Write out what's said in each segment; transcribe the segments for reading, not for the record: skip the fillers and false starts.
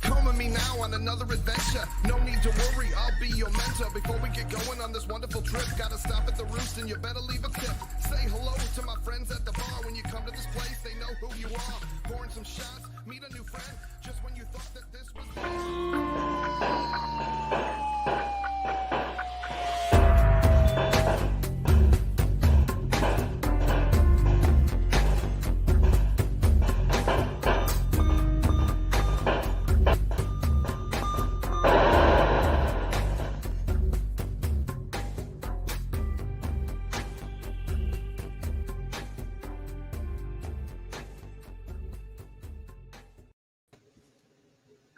Come with me now on another adventure. No need to worry, I'll be your mentor. Before we get going on this wonderful trip, gotta stop at the Roost and you better leave a tip. Say hello to my friends at the bar. When you come to this place, they know who you are. Pouring some shots, meet a new friend. Just when you thought that this was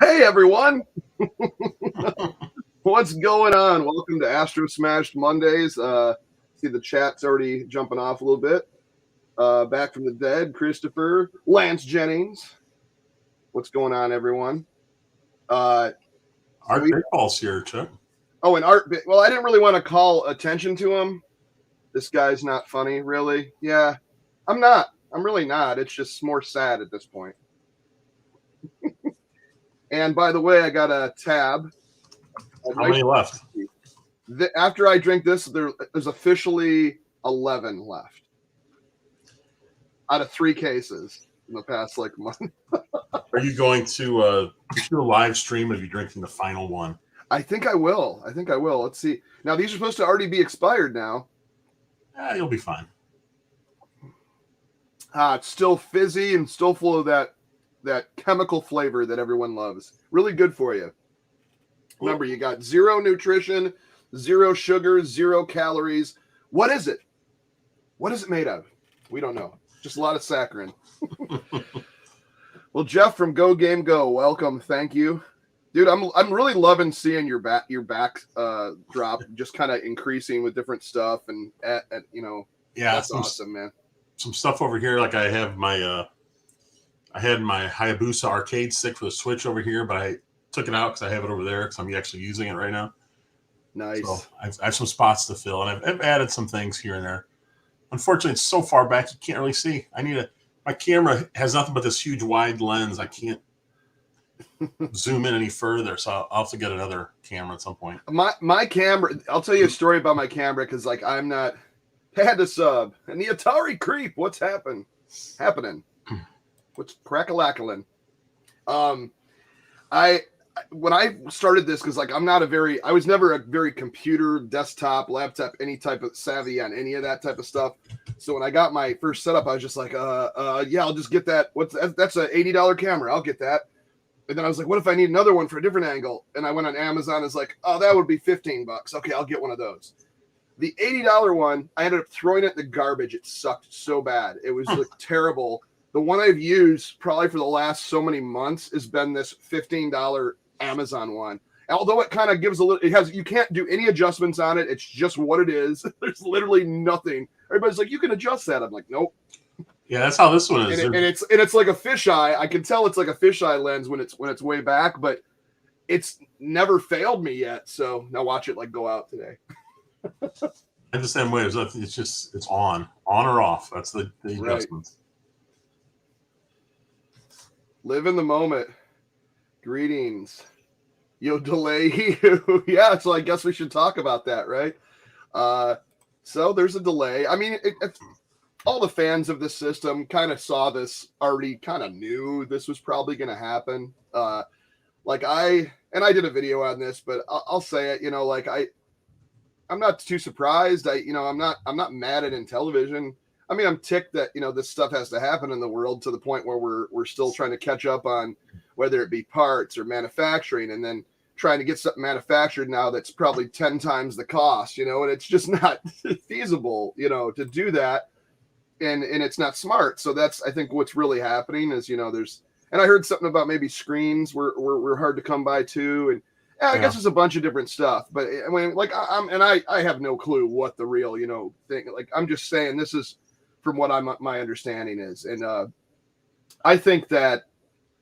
Hey everyone, what's going on? Welcome to ASTROSMASHED Mondays. See the chat's already jumping off a little bit. Back from the dead, Christopher, Lance Jennings. What's going on, everyone? Art Ball's here, Chuck. Oh, and Art. Well, I didn't really want to call attention to him. This guy's not funny, really. Yeah, I'm not. I'm really not. It's just more sad at this point. And by the way, I got a tab. How many left? After I drink this, there's officially 11 left out of 3 cases in the past month. Are you going to do a live stream of you drinking the final one? I think I will. Let's see. Now, these are supposed to already be expired now. You'll be fine. It's still fizzy and still full of that chemical flavor that everyone loves. Really good for you. Remember, you got 0 nutrition, 0 sugar, 0 calories. What is it? What is it made of? We don't know. Just a lot of saccharin. Well, Jeff from Go Game Go, welcome. Thank you. Dude, I'm really loving seeing your back drop just kind of increasing with different stuff and Yeah, that's awesome, man. Some stuff over here, like I have my I had my Hayabusa arcade stick for the Switch over here, but I took it out because I have it over there because I'm actually using it right now. Nice. So I have some spots to fill, and I've added some things here and there. Unfortunately, it's so far back you can't really see. My camera has nothing but this huge wide lens. I can't zoom in any further, so I'll have to get another camera at some point. My camera. I'll tell you a story about my camera because I'm not. I had to sub and the Atari creep. What's happening? What's crack-a-lackling? When I started this, because I was never a very computer, desktop, laptop, any type of savvy on any of that type of stuff. So when I got my first setup, I was just like, yeah, I'll just get that. That's a $80 camera. I'll get that. And then I was like, what if I need another one for a different angle? And I went on Amazon. It's like, oh, that would be $15. Okay, I'll get one of those. The $80 one, I ended up throwing it in the garbage. It sucked so bad. It was terrible. The one I've used probably for the last so many months has been this $15 Amazon one. Although it kind of gives you can't do any adjustments on it. It's just what it is. There's literally nothing. Everybody's like, you can adjust that. I'm like, nope. Yeah, that's how this one is. And it's like a fisheye. I can tell it's like a fisheye lens when it's way back, but it's never failed me yet. So now watch it go out today. I'm the same way. It's on or off. That's the adjustments. Live in the moment. Greetings. Yo, delay you. Yeah, so I guess we should talk about that, right? So there's a delay. I mean, all the fans of this system kind of saw this already, kind of knew this was probably going to happen. I did a video on this, but I'll say it. I'm not too surprised. I'm not mad at Intellivision. I mean, I'm ticked that, this stuff has to happen in the world to the point where we're still trying to catch up on whether it be parts or manufacturing, and then trying to get something manufactured now that's probably 10 times the cost, and it's just not feasible, to do that. And it's not smart. So that's, I think, what's really happening is, and I heard something about maybe screens were hard to come by too. And I guess it's a bunch of different stuff, but I mean, I have no clue what the real, thing, I'm just saying this is from what my understanding is. And I think that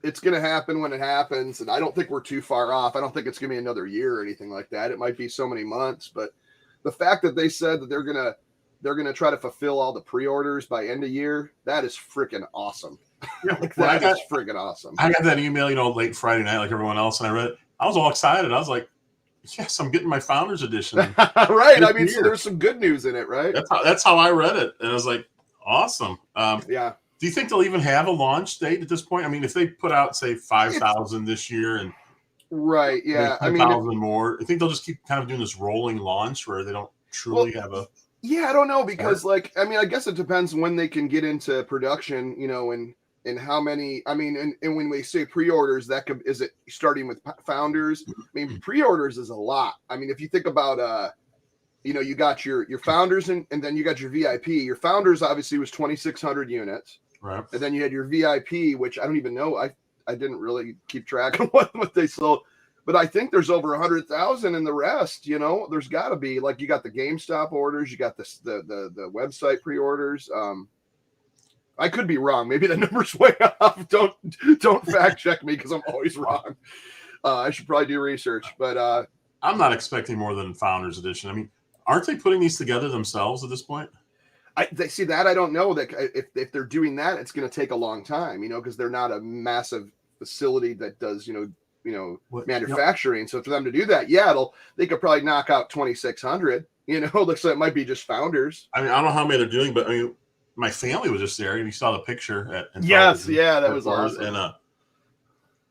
it's going to happen when it happens. And I don't think we're too far off. I don't think it's going to be another year or anything like that. It might be so many months, but the fact that they said that they're going to try to fulfill all the pre-orders by end of year, that is freaking awesome. Yeah, Like when that is friggin' awesome. I got that email, late Friday night, like everyone else, and I read it. I was all excited. I was like, yes, I'm getting my Founders Edition. Right. I mean, so there's some good news in it, right? That's how I read it. And I was like, awesome. Yeah. Do you think they'll even have a launch date at this point? I mean, if they put out, say, 5,000 this year and right, yeah, 10,000 more, I think they'll just keep kind of doing this rolling launch where they don't truly have a. Yeah, I don't know because, I guess it depends when they can get into production, and how many. I mean, and when we say pre-orders, is it starting with Founders? I mean, pre-orders is a lot. I mean, if you think about, you got your Founders and then you got your VIP. Your Founders obviously was 2,600 units. Right. And then you had your VIP, which I don't even know. I didn't really keep track of what they sold, but I think there's over 100,000 in the rest. There's got to be, like, you got the GameStop orders, you got the website pre-orders. I could be wrong. Maybe the number's way off. Don't fact check me because I'm always wrong. I should probably do research, but I'm not expecting more than Founders Edition. I mean, aren't they putting these together themselves at this point? They see that. I don't know that if they're doing that, it's going to take a long time, because they're not a massive facility that does, manufacturing. So for them to do that, they could probably knock out 2,600, looks like it might be just Founders. I mean, I don't know how many they're doing, but I mean, my family was just there. You saw the picture at yes. Yeah. That was awesome.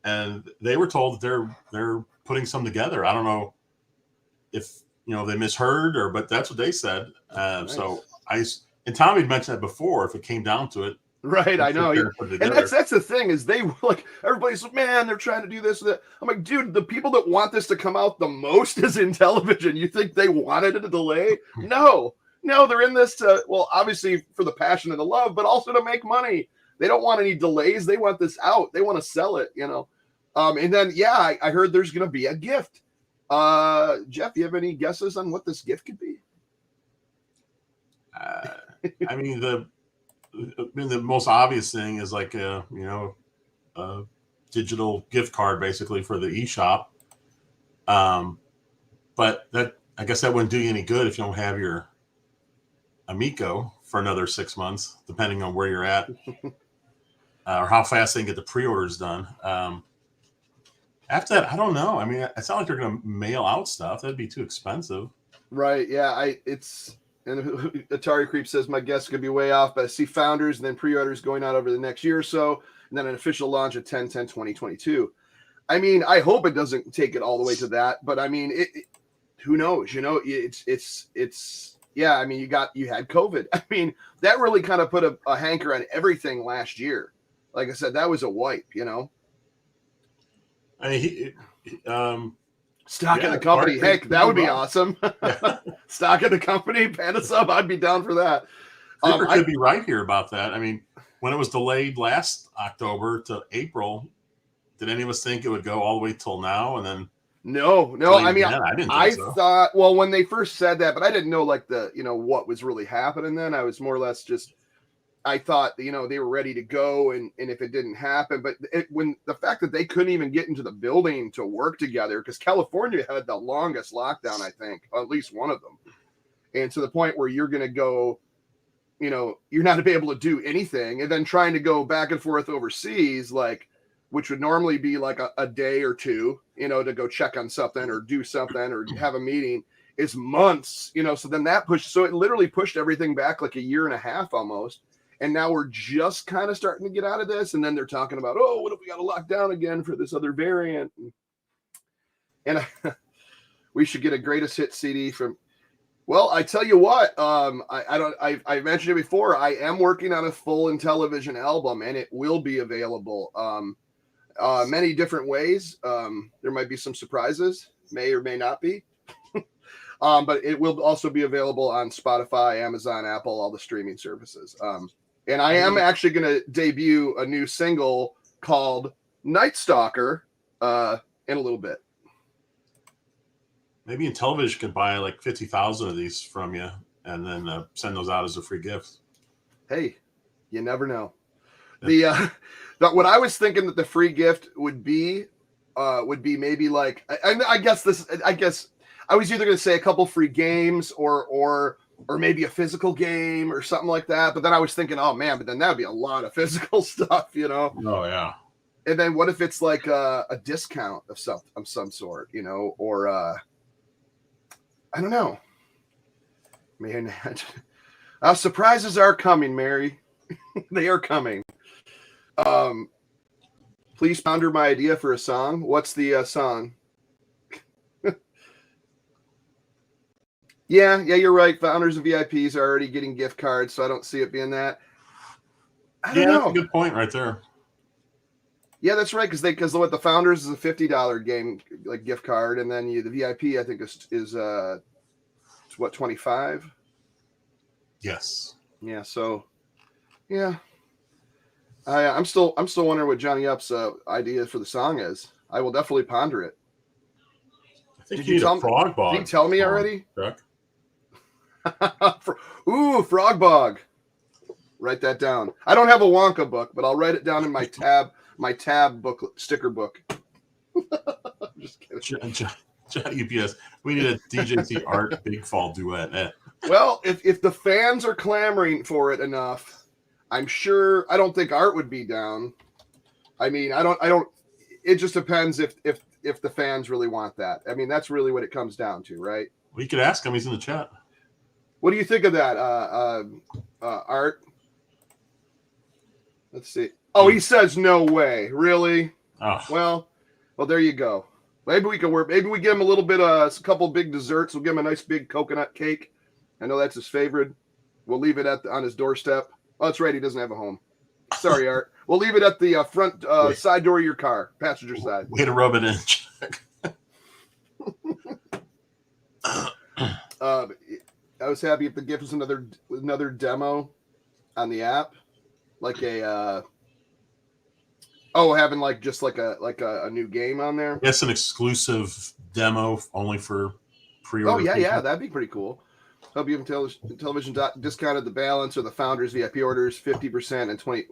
And they were told that they're putting some together. I don't know if, they misheard but that's what they said. Nice. So and Tommy had mentioned that before, if it came down to it. Right, I know. And that's the thing is they like, everybody's like, man, they're trying to do this and that. I'm like, dude, the people that want this to come out the most is Intellivision. You think they wanted a delay? No, they're in this to, well, obviously for the passion and the love, but also to make money. They don't want any delays. They want this out. They want to sell it, And then, I heard there's going to be a gift. Jeff, you have any guesses on what this gift could be? I mean, the most obvious thing is like a digital gift card basically for the eShop. But I guess that wouldn't do you any good if you don't have your Amico for another 6 months, depending on where you're at, or how fast they can get the pre-orders done. After that, I don't know. I mean, it's not like they're going to mail out stuff. That'd be too expensive. Right. Yeah. And Atari Creep says my guess could be way off, but I see Founders and then pre-orders going out over the next year or so, and then an official launch at 10/10/2022. I mean, I hope it doesn't take it all the way to that, but I mean, who knows? It's I mean, you had COVID. I mean, that really kind of put a hanker on everything last year. Like I said, that was a wipe. I mean, stock in the company. Heck, that would be awesome. Stock in the company, Panda Sub. I'd be down for that. Flipper could be right here about that. I mean, when it was delayed last October to April, did any of us think it would go all the way till now? And then no. I mean, I so. thought, well, when they first said that, but I didn't know like what was really happening then. I was more or less just, I thought, they were ready to go, and if it didn't happen, but when the fact that they couldn't even get into the building to work together, because California had the longest lockdown, I think, at least one of them, and to the point where you're going to go, you're not going to be able to do anything, and then trying to go back and forth overseas, like, which would normally be like a day or two, to go check on something or do something or have a meeting, is months, so then so it literally pushed everything back like a year and a half almost. And now we're just kind of starting to get out of this. And then they're talking about, oh, what if we got to lock down again for this other variant? And we should get a greatest hit CD from, well, I tell you what, I mentioned it before. I am working on a full Intellivision album, and it will be available many different ways. There might be some surprises, may or may not be. But it will also be available on Spotify, Amazon, Apple, all the streaming services. And I am actually going to debut a new single called Night Stalker in a little bit. Maybe Intellivision could buy like 50,000 of these from you and then send those out as a free gift. Hey, you never know. What I was thinking that the free gift would be maybe like, I guess I was either going to say a couple free games or or maybe a physical game or something like that. But then I was thinking, oh man, but then that'd be a lot of physical stuff, you know? Oh yeah. And then what if it's like a discount of some sort, you know, or I don't know. Man, surprises are coming, Mary. They are coming. Please ponder my idea for a song. What's the song? Yeah, you're right. Founders and VIPs are already getting gift cards, so I don't see it being that. I don't know. That's a good point right there. Yeah, that's right. Because what the Founders is a $50 game like gift card, and then the VIP I think is what, 25. Yes. Yeah. So, yeah. I'm still wondering what Johnny Up's idea for the song is. I will definitely ponder it. I think you need a frog bog. Did you tell me already? Chuck? Ooh, frog bog. Write that down. I don't have a Wonka book, but I'll write it down in my tab book, sticker book. Just kidding. John UPS. We need a DJT Art Big Fall duet. Well, if the fans are clamoring for it enough, I'm sure. I don't think Art would be down. I mean, I don't. It just depends if the fans really want that. I mean, that's really what it comes down to, right? We could ask him. He's in the chat. What do you think of that, Art? Let's see. Oh, he says no way. Really? Oh. Well, there you go. Maybe we can work. Maybe we give him a little bit of a couple big desserts. We'll give him a nice big coconut cake. I know that's his favorite. We'll leave it on his doorstep. Oh, that's right. He doesn't have a home. Sorry, Art. We'll leave it at the front side door of your car, passenger side. Way to rub it in. I was happy if the gift was another demo on the app, like having like just like a new game on there. Yes, an exclusive demo only for pre-order. Oh yeah, that'd be pretty cool. Hope you have Intellivision discounted the balance or the Founders VIP orders 50% and 20.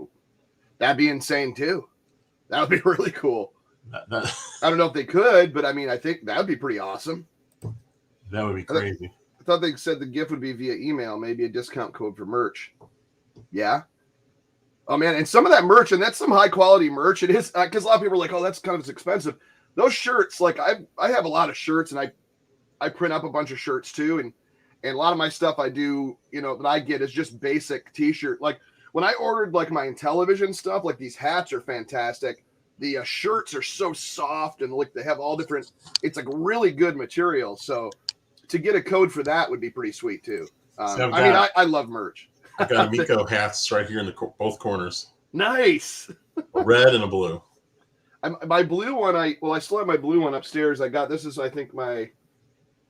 That'd be insane too. That would be really cool. I don't know if they could, but I mean, I think that would be pretty awesome. That would be crazy. I thought they said the gift would be via email, maybe a discount code for merch. Yeah. Oh man, and some of that merch, and that's some high quality merch. It is because a lot of people are like, "Oh, that's kind of expensive." Those shirts, like I have a lot of shirts, and I print up a bunch of shirts too, and a lot of my stuff I do, that I get is just basic T-shirt. Like when I ordered like my Intellivision stuff, like these hats are fantastic. The shirts are so soft and like they have all different. It's like really good material. So to get a code for that would be pretty sweet too. I love merch. I've got Amico hats right here in both corners. Nice. A red and a blue. My blue one, I still have my blue one upstairs. This is, I think, what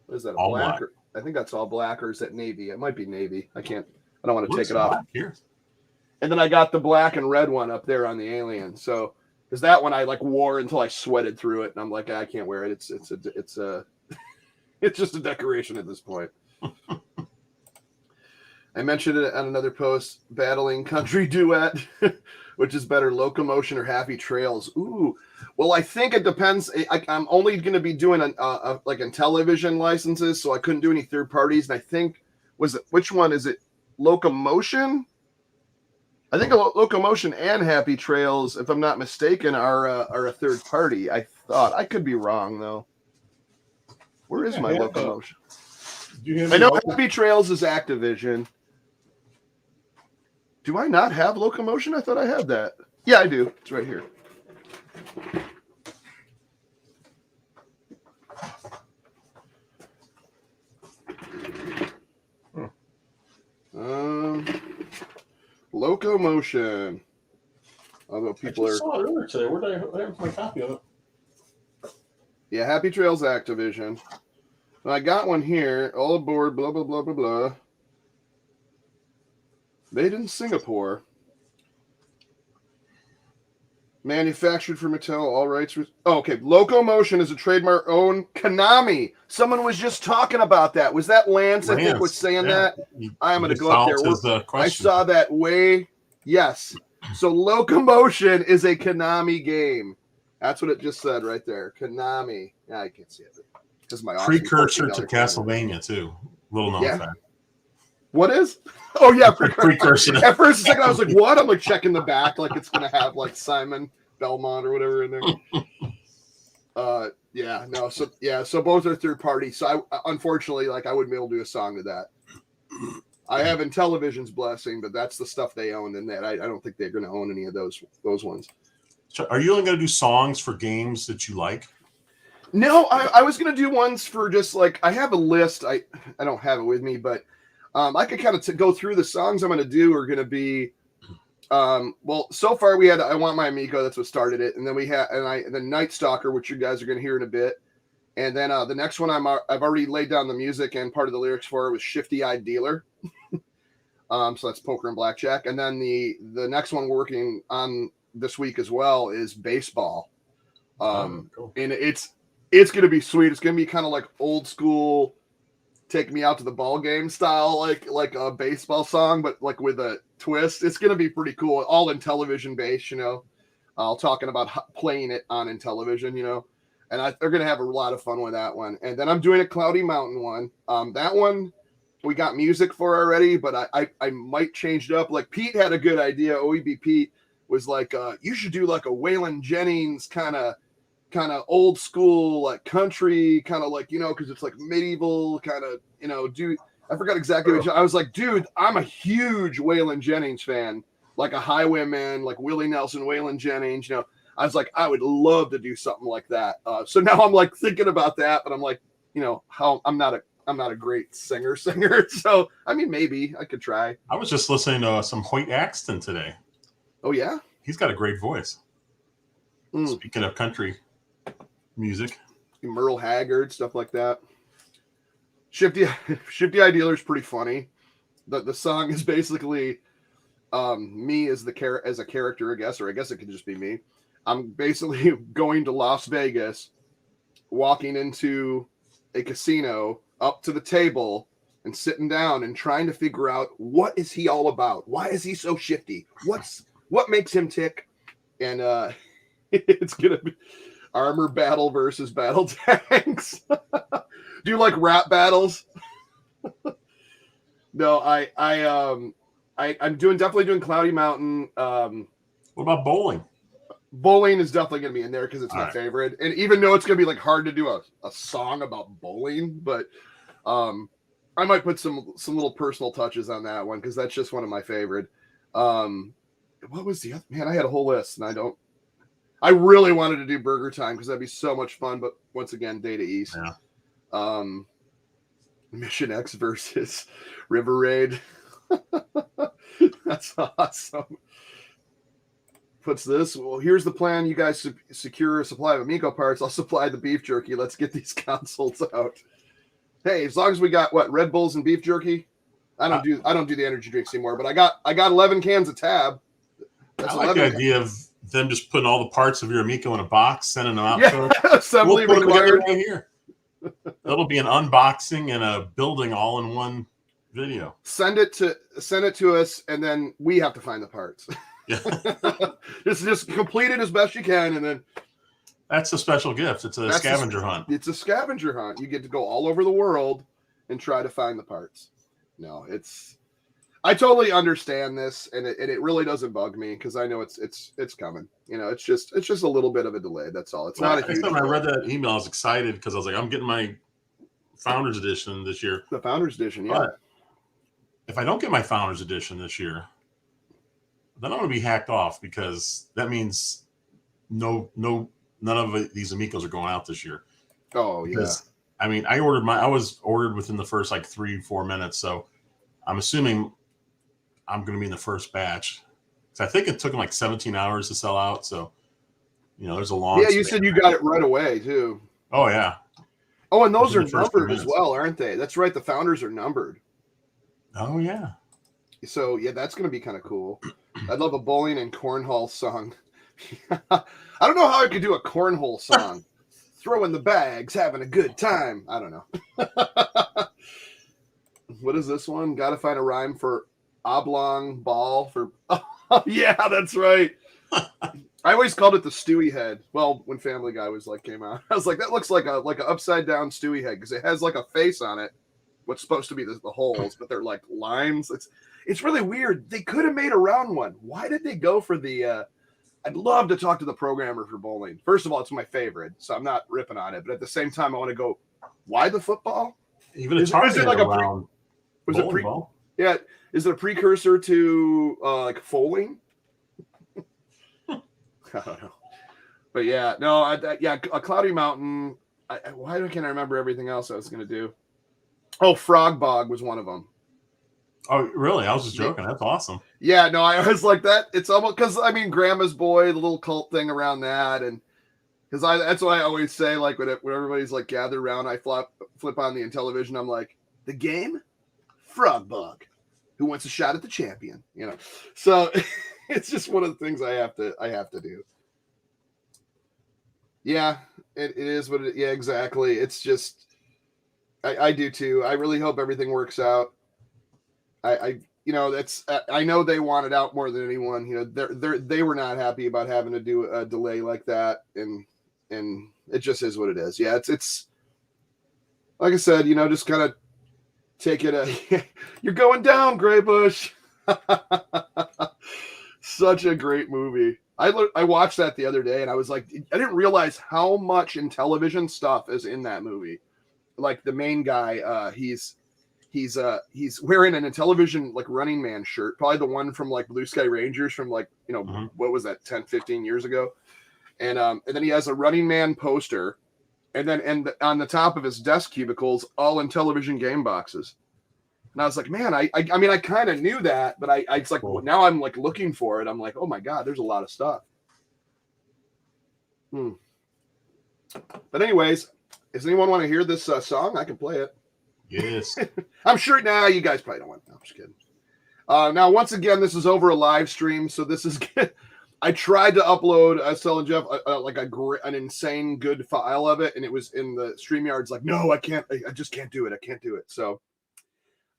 is that? All black. I think that's all black, or is that navy? It might be navy. I don't want to take it off. Here. And then I got the black and red one up there on the Alien. So, because that one I like wore until I sweated through it, and I'm like, I can't wear it. It's just a decoration at this point. I mentioned it on another post, battling country duet, which is better, Locomotion or Happy Trails. Ooh, well, I think it depends. I'm only going to be doing like Intellivision licenses, so I couldn't do any third parties. And I think, which one is it? Locomotion? I think Locomotion and Happy Trails, if I'm not mistaken, are a third party. I thought. I could be wrong, though. Where is my Locomotion? I know Happy Trails is Activision. Do I not have Locomotion? I thought I had that. Yeah, I do. It's right here. Locomotion. Although people I saw it earlier today. Where did I have my copy of it? Yeah, Happy Trails Activision. I got one here. All aboard, blah, blah, blah, blah, blah. Made in Singapore. Manufactured for Mattel. All rights. Okay. Locomotion is a trademark owned Konami. Someone was just talking about that. Was that Lance? I think was saying that. I'm going to go up there. I saw that way. Yes. So Locomotion is a Konami game. That's what it just said right there. Konami. Yeah, I can't see it. Because my precursor to Castlevania too. Little known fact. What is? Oh yeah, precursor. At first, a second, I was like, "What?" I'm like checking the back, like it's gonna have like Simon Belmont or whatever in there. Yeah, no, so both are third party. So I unfortunately, like, I wouldn't be able to do a song to that. I have Intellivision's blessing, but that's the stuff they own, and that I don't think they're going to own any of those ones. So are you only going to do songs for games that you like? No, I was going to do ones for just like, I have a list. I don't have it with me, but I could kind of go through the songs I'm going to do are going to be. Well, so far we had I Want My Amico, that's what started it, and then we had the Night Stalker, which you guys are going to hear in a bit, and then the next one I've already laid down the music and part of the lyrics for was Shifty Eyed Dealer. So that's poker and blackjack, and then the next one we're working on this week as well is Baseball. Cool. And it's going to be sweet. It's going to be kind of like old school, take me out to the ball game style, like a baseball song, but like with a twist. It's going to be pretty cool. All Intellivision based, talking about playing it on Intellivision, and they're going to have a lot of fun with that one. And then I'm doing a Cloudy Mountain one. That one we got music for already, but I might change it up. Like Pete had a good idea. OEB Pete was like, you should do like a Waylon Jennings kind of old school, like country, kind of like, because it's like medieval kind of, dude. I forgot exactly what I was like, dude, I'm a huge Waylon Jennings fan, like a Highwayman, like Willie Nelson, Waylon Jennings, I was like, I would love to do something like that. So now I'm like thinking about that, but I'm like, how I'm not a great singer. So, I mean, maybe I could try. I was just listening to some Hoyt Axton today. Oh yeah. He's got a great voice. Speaking of country music, Merle Haggard, stuff like that. Shifty Eye Dealer is pretty funny. The song is basically me as a character, I guess, or I guess it could just be me. I'm basically going to Las Vegas, walking into a casino, up to the table, and sitting down and trying to figure out what is he all about? Why is he so shifty? What makes him tick? And it's gonna be armor battle versus battle tanks. Do you like rap battles? No, I'm definitely doing Cloudy Mountain. What about bowling? Bowling is definitely going to be in there because it's my favorite. And even though it's going to be like hard to do a song about bowling, but I might put some little personal touches on that one because that's just one of my favorite. What was the other? Man, I had a whole list and I really wanted to do Burger Time because that'd be so much fun. But once again, Data East. Yeah. Mission X versus River Raid. That's awesome. Puts this, well, here's the plan. You guys secure a supply of Amico parts. I'll supply the beef jerky. Let's get these consoles out. Hey, as long as we got Red Bulls and beef jerky. I don't do the energy drinks anymore, but I got 11 cans of Tab. That's I like the idea of them just putting all the parts of your Amico in a box, sending them out. Yeah, assembly we'll put required. Right here. That'll be an unboxing and a building all in one video. Send it to us, and then we have to find the parts. Yeah. just complete it as best you can, and then that's a special gift. It's a scavenger hunt. It's a scavenger hunt. You get to go all over the world and try to find the parts. No, I totally understand this, and it really doesn't bug me because I know it's coming. It's just a little bit of a delay. That's all. It's not a huge. When I read that email, I was excited because I was like, I'm getting my Founders Edition this year. The Founders Edition, yeah. But if I don't get my Founders Edition this year, then I'm going to be hacked off because that means none of these Amicos are going out this year. Oh because, yeah. I mean, I was ordered within the first like 3-4 minutes, so I'm assuming I'm going to be in the first batch. So I think it took them like 17 hours to sell out. So, there's a long. Yeah, you said you got it right away too. Oh yeah. Oh, and those are numbered as well, aren't they? That's right. The Founders are numbered. Oh yeah. So yeah, that's going to be kind of cool. I'd love a bowling and cornhole song. I don't know how I could do a cornhole song. Throwing the bags, having a good time. I don't know. What is this one? Got to find a rhyme for oblong ball for. Oh, yeah, that's right. I always called it the Stewie head. Well, when Family Guy came out, I was like, that looks like a upside down Stewie head because it has like a face on it, what's supposed to be the holes, but they're like limes. It's really weird. They could have made a round one. Why did they go for the? I'd love to talk to the programmer for bowling. First of all, it's my favorite, so I'm not ripping on it. But at the same time, I want to go. Why the football? Even it's hard to like a round. Was it ball? Yeah. Is it a precursor to like foaling? I don't know. But yeah, no, a Cloudy Mountain. Why can't I remember everything else I was going to do? Oh, Frog Bog was one of them. Oh, really? I was just joking. That's awesome. Yeah, no, I was like that. It's almost because I mean, Grandma's Boy, the little cult thing around that, and because that's what I always say. Like when everybody's like gathered around, I flip on the Intellivision. I'm like, the game, Frog Bog, who wants a shot at the champion? You know, so it's just one of the things I have to do. Yeah, it is what it. Yeah, exactly. It's just. I do too. I really hope everything works out. I know they wanted out more than anyone. You know, they were not happy about having to do a delay like that, and it just is what it is. Yeah, it's like I said, you know, just kind of take it. You're going down, Graybush. Such a great movie. I watched that the other day, and I was like, I didn't realize how much Intellivision stuff is in that movie. Like the main guy, he's wearing an Intellivision like Running Man shirt, probably the one from like Blue Sky Rangers from like, you know, what was that, 10, 15 years ago? And then he has a Running Man poster, and then on the top of his desk cubicles, all Intellivision game boxes. And I was like, man, I mean, I kind of knew that, but it's like, cool. Now I'm like looking for it. I'm like, oh my God, there's a lot of stuff. But anyways, does anyone want to hear this song? I can play it. Yes. I'm sure now you guys probably don't want to. No, I'm just kidding. Now, once again, this is over a live stream. So this is good. I tried to upload, I was telling Jeff, like an insane good file of it. And it was in the StreamYard's like, no, I can't. I just can't do it. I can't do it. So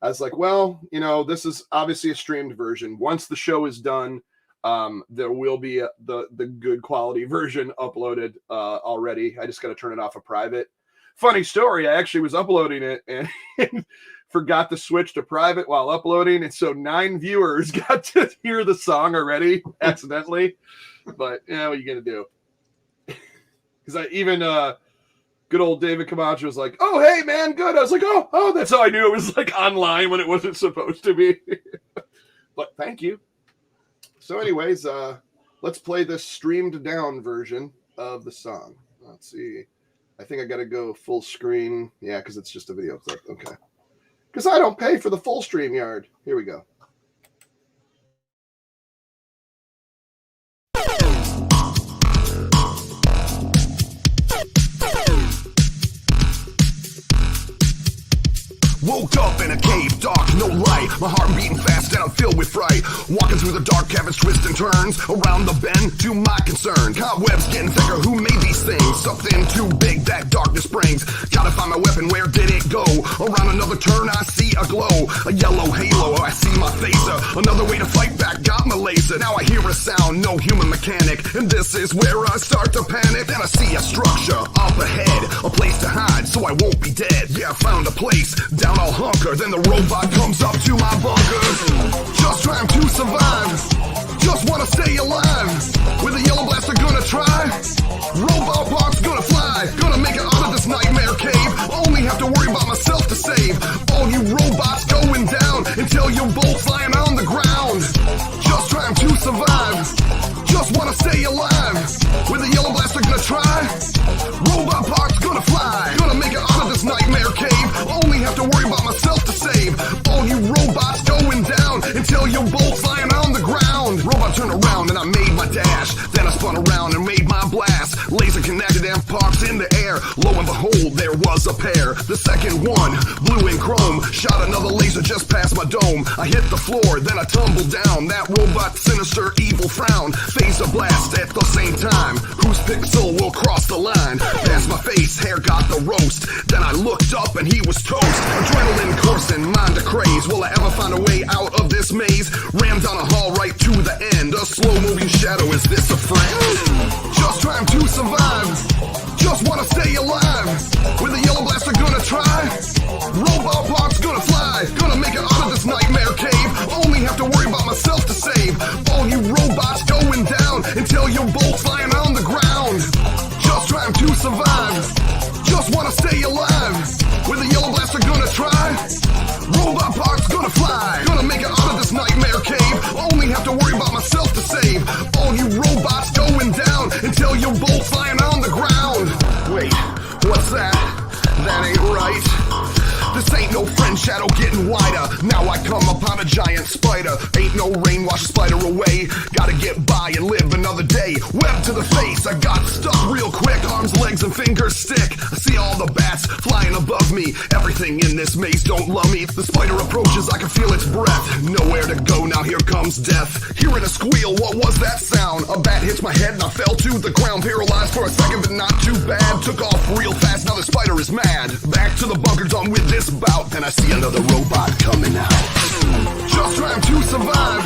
I was like, well, you know, this is obviously a streamed version. Once the show is done, there will be the good quality version uploaded already. I just got to turn it off of private. Funny story, I actually was uploading it and forgot to switch to private while uploading, and so 9 viewers got to hear the song already accidentally. But yeah, what are you gonna do? Because even good old David Camacho was like, "Oh, hey man, good." I was like, "Oh, that's how I knew it was like online when it wasn't supposed to be." But thank you. So, anyways, let's play this streamed down version of the song. Let's see. I think I got to go full screen. Yeah, because it's just a video clip. Okay. Because I don't pay for the full StreamYard. Here we go. Woke up in a cave, dark, no light. My heart beating fast and I'm filled with fright. Walking through the dark caverns, twists and turns. Around the bend to my concern. Cobwebs getting thicker, who made these things? Something too big that darkness brings. Gotta find my weapon, where did it go? Around another turn I see a glow. A yellow halo, I see my phaser. Another way to fight back, got my laser. Now I hear a sound, no human mechanic. And this is where I start to panic. Then I see a structure up ahead. A place to hide so I won't be dead. Yeah, I found a place, down I'll hunker. Then the robot comes up to my bunker. Just trying to survive. Just wanna stay alive. With a yellow blaster gonna try. Robot box gonna fly. Gonna make it out of this nightmare cave. Only have to worry about myself to save. All you robots going down until your bolts lying on the ground. Just trying to survive. Just wanna stay alive. With a yellow blaster gonna try. Robot box gonna fly. Gonna make it out of this nightmare cave. Only have to worry about myself to save. All you robots going down until your bolts lying on the ground. Robot turned around and I made my dash. Then I spun around and made my blast. Laser connected and parked in the air. Lo and behold, there was a pair. The second one, blue and chrome. Shot another laser just past my dome. I hit the floor, then I tumbled down. That robot sinister evil frown. Phaser blast at the same time. Whose pixel will cross the line? Past my face, hair got the roast. Then I looked up and he was toast. Adrenaline coursing, mind a craze. Will I ever find a way out of this maze? Rammed down a hall right to the end. A slow-moving shadow, is this a friend? Just trying to survive. Just wanna stay alive. With a yellow blaster gonna try. Robot box gonna fly. Gonna make it out of this nightmare cave. Only have to worry about myself to save. All you robots going down until you're both flying on the ground. Wait, what's that? That ain't right. This ain't no friend shadow getting wider. Now I come upon a giant spider. Ain't no rain, wash a spider away. Gotta get by and live another day. Web to the face, I got stuck real quick. Arms, legs, and fingers stick. I see all the bats flying above me. Everything in this maze don't love me. The spider approaches, I can feel its breath. Nowhere to go, now here comes death. Hearing a squeal, what was that sound? A bat hits my head and I fell to the ground. Paralyzed for a second, but not too bad. Took off real fast, now the spider is mad. Back to the bunker, done with this bout. Then I see another robot coming out. Just trying to survive.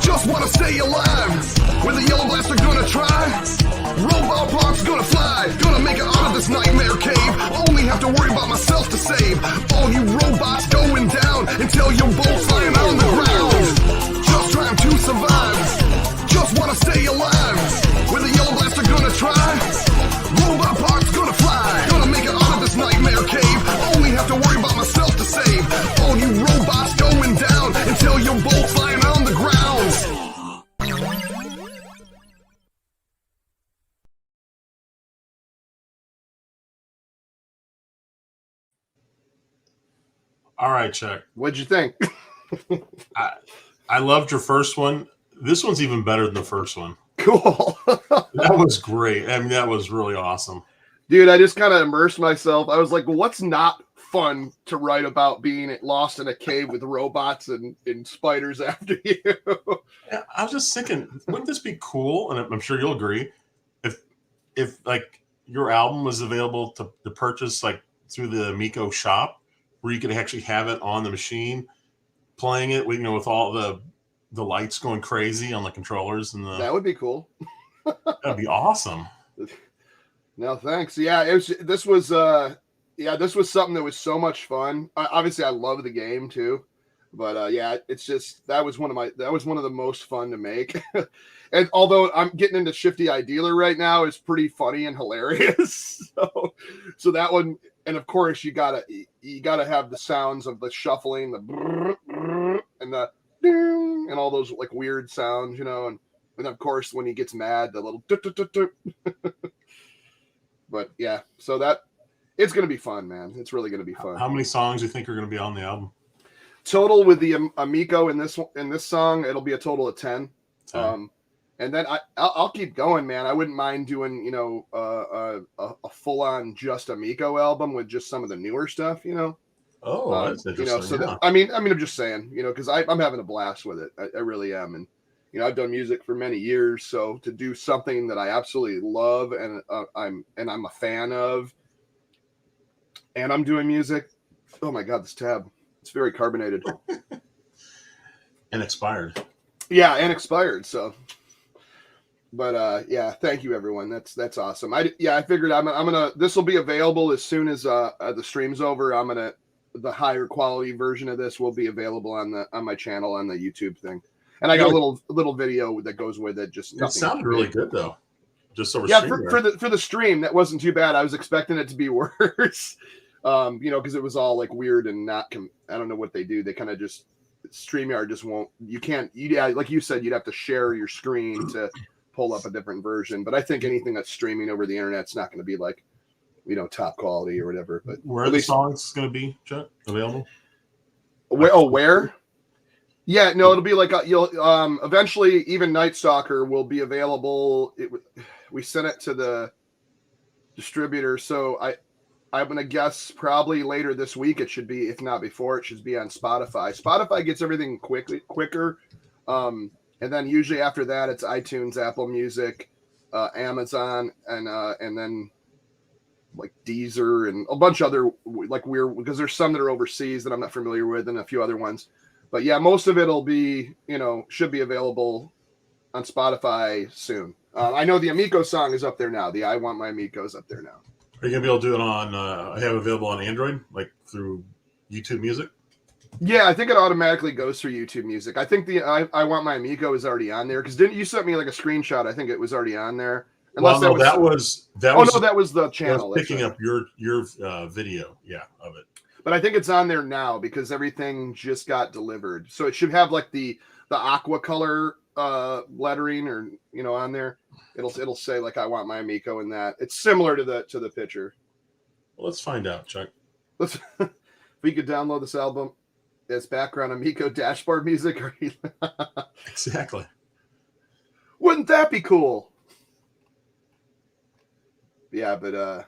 Just wanna stay alive. With a yellow blaster gonna try. Robot parts gonna fly. Gonna make it out of this nightmare cave. Only have to worry about myself to save. All you robots going down until you're both flying on the ground. Just trying to survive. Just wanna stay alive. With a yellow blaster gonna try. Robot parts gonna fly. Gonna make it out of this nightmare cave. Only have to worry about myself to save. All you robots going down until you're both flying on the ground. All right, Chuck. What'd you think? I loved your first one. This one's even better than the first one. Cool. That was great. I mean, that was really awesome. Dude, I just kind of immersed myself. I was like, what's not fun to write about being lost in a cave with robots and spiders after you? Yeah, I was just thinking, wouldn't this be cool? And I'm sure you'll agree. If like your album was available to purchase like through the Amico shop, where you could actually have it on the machine, playing it with, with all the lights going crazy on the controllers and that would be cool. That'd be awesome. No, thanks. Yeah, this was something that was so much fun. Obviously, I love the game too, but yeah, it's just that was one of the most fun to make. And although I'm getting into Shifty Eye Dealer right now, is pretty funny and hilarious. So that one, and of course you gotta have the sounds of the shuffling, the brrr, brrr, and the ding, and all those like weird sounds, and of course when he gets mad, the little. But yeah, so that it's going to be fun, man. It's really going to be fun. How many songs do you think are going to be on the album? Total with the Amico in this song, it'll be a total of 10. And then I'll keep going, man. I wouldn't mind doing, a full on just Amico album with just some of the newer stuff, Oh, that's interesting. So that, I mean, I'm just saying, because I'm having a blast with it. I really am, and. I've done music for many years, so to do something that I absolutely love and I'm a fan of, and I'm doing music. Oh my God, this tab! It's very carbonated and expired. Yeah, and expired. So, but yeah, thank you everyone. That's awesome. I figured I'm gonna. This will be available as soon as the stream's over. The higher quality version of this will be available on my channel on the YouTube thing. And I got a little video that goes with it. Just it sounded really good though. Just over for the stream, that wasn't too bad. I was expecting it to be worse, because it was all like weird and not. I don't know what they do. They kind of just StreamYard just won't. You can't. Like you said, you'd have to share your screen to pull up a different version. But I think anything that's streaming over the internet's not going to be like, top quality or whatever. But where are the songs going to be, Chuck, available? Where? Yeah, no, it'll be like you'll eventually even Night Stalker will be available. We sent it to the distributor, so I'm gonna guess probably later this week it should be, if not before, it should be on Spotify. Spotify gets everything quicker, and then usually after that it's iTunes, Apple Music, Amazon, and then like Deezer and a bunch of other like weird, because there's some that are overseas that I'm not familiar with and a few other ones. But yeah, most of it'll be, should be available on Spotify soon. I know the Amico song is up there now. The I Want My Amico is up there now. Are you going to be able to do it on, have available on Android, like through YouTube Music? Yeah, I think it automatically goes through YouTube Music. I think the I Want My Amico is already on there. Because didn't you sent me like a screenshot? I think it was already on there. Unless that was the channel. Was picking up your video, of it. but I think it's on there now because everything just got delivered. So it should have like the aqua color lettering or on there. It'll say like I want my Amico in that. It's similar to the picture. Well, let's find out, Chuck. If we could download this album as background Amico dashboard music, Exactly. Wouldn't that be cool? Yeah, but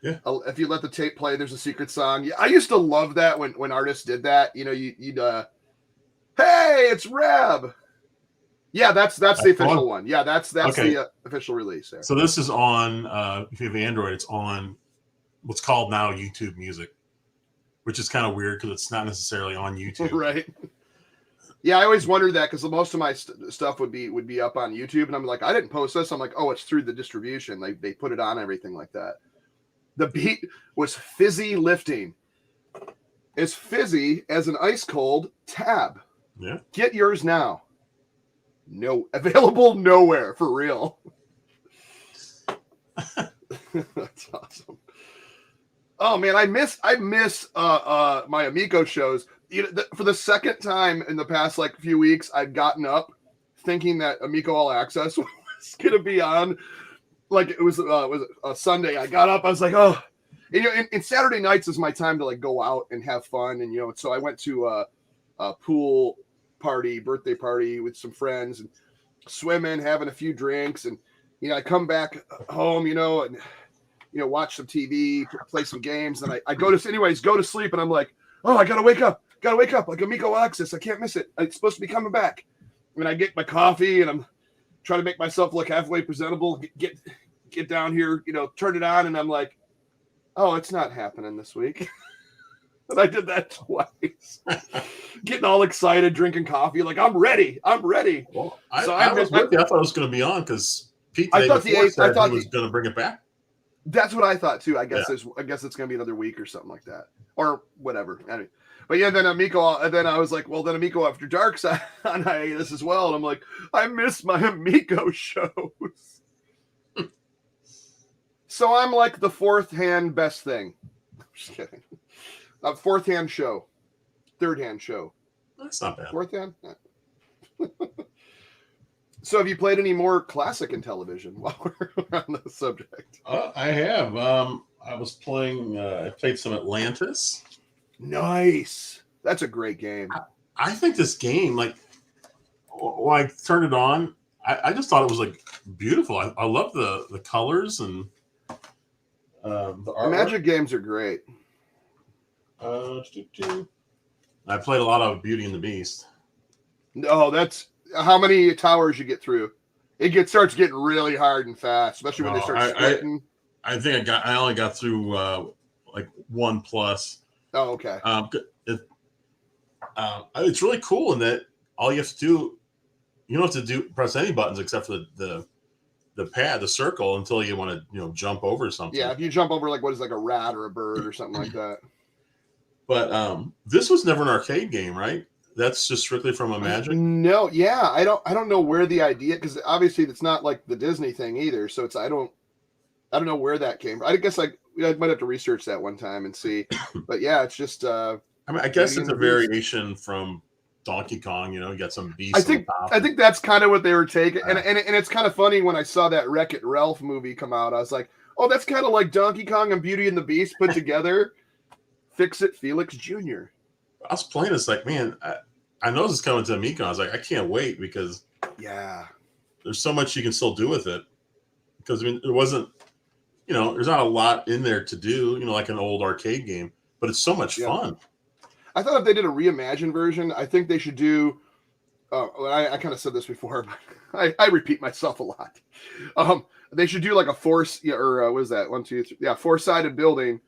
yeah. If you let the tape play, there's a secret song. Yeah, I used to love that when artists did that. You'd hey, it's Reb. Yeah, that's the official one. Yeah, that's okay. The official release there. So this is on if you have Android, it's on what's called now YouTube Music, which is kind of weird because it's not necessarily on YouTube. Right. Yeah, I always wondered that because most of my stuff would be up on YouTube, and I'm like, I didn't post this. I'm like, oh, it's through the distribution. They put it on everything like that. The beat was fizzy lifting. As fizzy as an ice cold tab. Yeah. Get yours now. No, available nowhere for real. That's awesome. Oh man, I miss my Amico shows. For the second time in the past few weeks, I've gotten up thinking that Amico All Access was gonna be on. Like it was a Sunday. I got up. I was like, oh, and Saturday nights is my time to go out and have fun. And so I went to a pool birthday party with some friends, and swimming, having a few drinks, and I come back home, and watch some TV, play some games, and I go to sleep, and I'm like, oh, I gotta wake up, like Amico Access, I can't miss it. It's supposed to be coming back. And I get my coffee, and I'm trying to make myself look halfway presentable, get down here, turn it on, and I'm like, oh, it's not happening this week. And I did that twice. Getting all excited, drinking coffee, like I'm ready. Well, I thought it was going to be on because Pete I thought he was going to bring it back. That's what I thought too. I guess it's going to be another week or something like that, or whatever. Anyway, but yeah, then Amico. And then I was like, well, then Amico After Dark's on hiatus as well. And I'm like, I miss my Amico shows. So I'm like the fourth hand best thing. I'm just kidding. Fourth hand show, third hand show. That's not bad. Fourth hand. So have you played any more classic Intellivision while we're on the subject? I have. I was playing. I played some Atlantis. Nice. That's a great game. I think this game, when I turned it on, I just thought it was beautiful. I love the colors and the art. Magic games are great. I played a lot of Beauty and the Beast. No, that's how many towers you get through. It starts getting really hard and fast, especially when they start splitting. I think I only got through 1+. Oh, okay. It's really cool in that all you have to do, you don't have to press any buttons except for the pad, the circle, until you want to jump over something. Yeah, if you jump over what is a rat or a bird or something like that. But this was never an arcade game, right? That's just strictly from a Magic. No, yeah, I don't know where the idea, because obviously it's not like the Disney thing either. So I don't know where that came from. I guess I might have to research that one time and see. But yeah, it's just. I guess it's a variation from Donkey Kong. You got some beast. I think that's kind of what they were taking, and it's kind of funny when I saw that Wreck-It Ralph movie come out. I was like, oh, that's kind of like Donkey Kong and Beauty and the Beast put together. Fix It Felix Jr. I was playing this man, I know this is coming to Amico. I was like, I can't wait because there's so much you can still do with it. Because there wasn't, there's not a lot in there to do, like an old arcade game, but it's so much fun. I thought if they did a reimagined version, I think they should do. I kind of said this before, but I repeat myself a lot. They should do a what is that? 1, 2, 3, 4-sided building.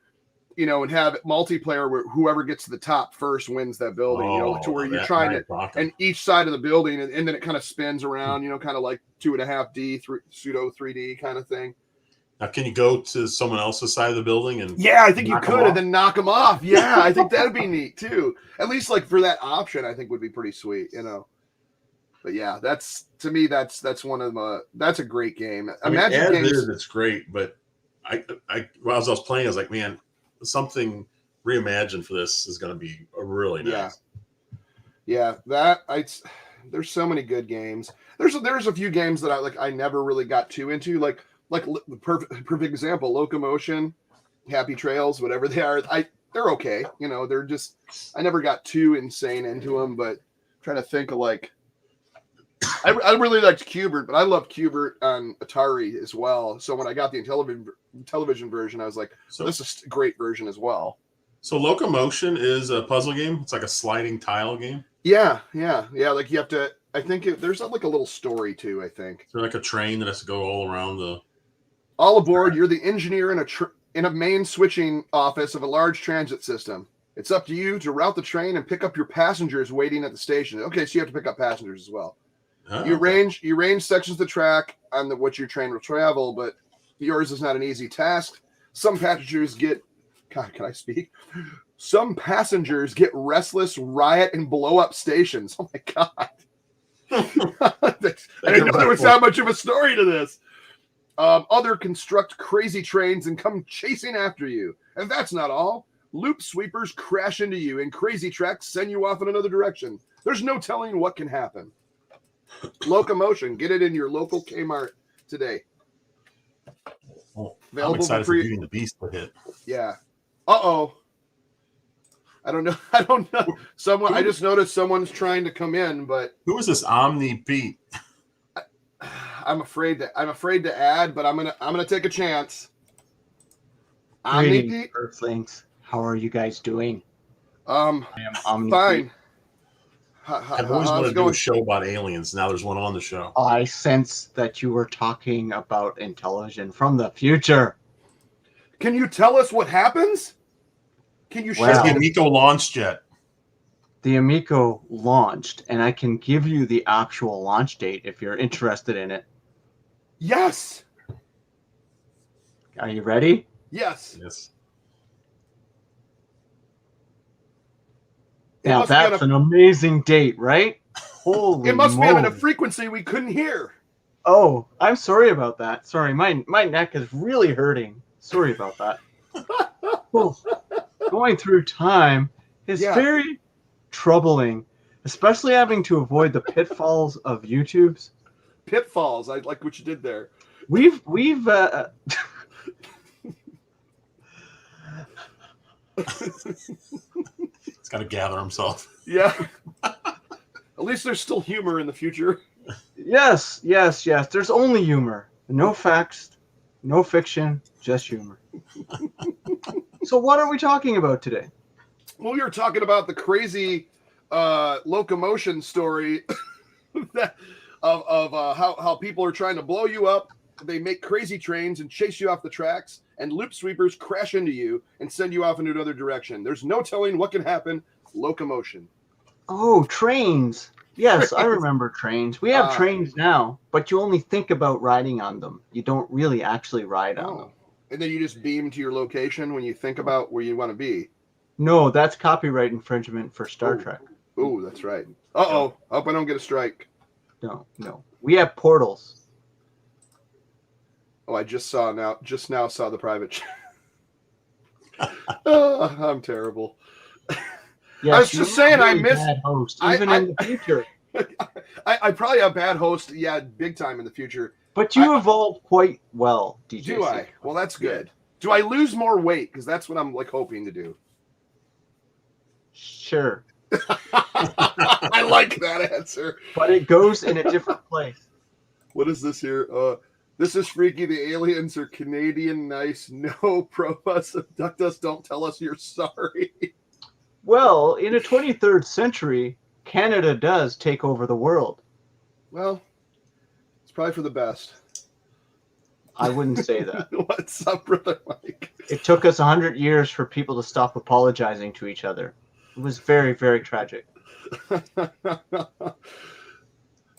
And have multiplayer where whoever gets to the top first wins that building, to where you're trying to, and each side of the building, and then it kind of spins around, kind of like 2.5D, pseudo 3D kind of thing. Now, can you go to someone else's side of the building? I think you could, and then knock them off. Yeah, I think that'd be neat too. At least for that option, I think would be pretty sweet, But yeah, that's one of the, that's a great game. It's great, but as I was playing, I was like, man, something reimagined for this is going to be really nice. Yeah, there's so many good games. There's a few games that I never really got too into, like the perfect example, Locomotion, Happy Trails, whatever they are. They're okay, they're just, I never got too insane into them, but I'm trying to think of I really liked Qbert, but I loved Qbert on Atari as well. So when I got the Intellivision version, I was like, so this is a great version as well. So Locomotion is a puzzle game. It's like a sliding tile game. Yeah. Like you have to. I think there's like a little story too. I think. So like a train that has to go all around the. All aboard. You're the engineer in a main switching office of a large transit system. It's up to you to route the train and pick up your passengers waiting at the station. Okay, so you have to pick up passengers as well. Oh, you arrange sections of the track on which your train will travel, but yours is not an easy task. Some passengers get. God, can I speak? Some passengers get restless, riot, and blow up stations. Oh my God. I didn't know there was that much of a story to this. Other construct crazy trains and come chasing after you. And that's not all. Loop sweepers crash into you, and crazy tracks send you off in another direction. There's no telling what can happen. Locomotion. Get it in your local Kmart today. Oh, I'm excited for Beauty and the Beast to hit. Yeah. Uh-oh. I don't know. I just noticed someone's trying to come in, but who is this Omni Pete? I'm afraid to add, but I'm gonna take a chance. Omni Pete? Earthlings. How are you guys doing? I am Omni fine. I've always wanted to do a show about aliens. Now there's one on the show. I sense that you were talking about Intellivision from the future. Can you tell us what happens? Can you share? The Amico launched yet? The Amico launched, and I can give you the actual launch date if you're interested in it. Yes. Are you ready? Yes. Now that's an amazing date, right? Holy It must be on a frequency we couldn't hear. Oh, I'm sorry about that. Sorry, my neck is really hurting. Sorry about that. Well, going through time is very troubling, especially having to avoid the pitfalls of YouTube's. Pitfalls. I like what you did there. We've He's got to gather himself. Yeah. At least there's still humor in the future. Yes. There's only humor. No facts, no fiction, just humor. So what are we talking about today? Well, we were talking about the crazy Locomotion story of how people are trying to blow you up. They make crazy trains and chase you off the tracks, and loop sweepers crash into you and send you off in another direction. There's no telling what can happen. Locomotion. Oh, trains. Yes, I remember trains. We have trains now, but you only think about riding on them. You don't really actually ride on them. And then you just beam to your location when you think about where you want to be. No, that's copyright infringement for Star Trek. Oh, that's right. Uh-oh. Hope I don't get a strike. No. We have portals. Oh, I just now saw the private. Oh, I'm terrible. Yes, I was just saying really I missed bad host, even in the future. I probably a bad host, big time in the future. But you evolve quite well, DJ. Do I? Well, that's good. Do I lose more weight? Because that's what I'm hoping to do. Sure. I like that answer. But it goes in a different place. What is this here? This is freaky. The aliens are Canadian nice. No, probe us, abduct us. Don't tell us you're sorry. Well, in the 23rd century, Canada does take over the world. Well, it's probably for the best. I wouldn't say that. What's up, brother Mike? It took us 100 years for people to stop apologizing to each other. It was very, very tragic.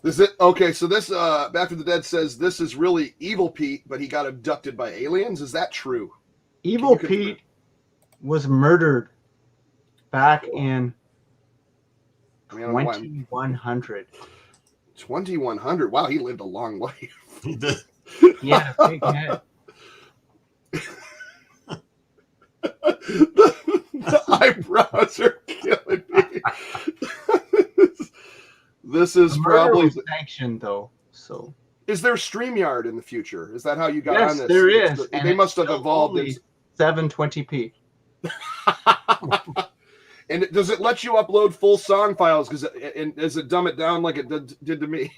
Is it okay? So this Back from the Dead says this is really Evil Pete, but he got abducted by aliens. Is that true? Evil Pete was murdered back in 2100. 2100. Wow, he lived a long life. He did. He had a big head. eyebrows are killing me. This is The murder probably. was sanctioned, though. So Is there StreamYard in the future? Is that how you got yes, on this? there is. They must have evolved. 720p. And does it let you upload full song files? Does it dumb it down like it did to me?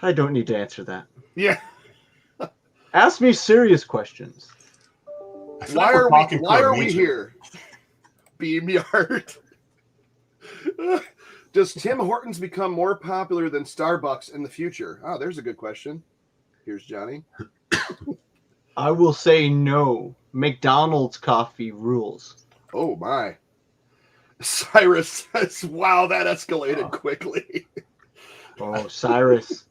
I don't need to answer that. Yeah. Ask me serious questions. Why are we here? BeamYard. Does Tim Hortons become more popular than Starbucks in the future? Oh, there's a good question. Here's Johnny. I will say no. McDonald's coffee rules. Oh my. Cyrus says, wow, that escalated quickly. Oh, Cyrus,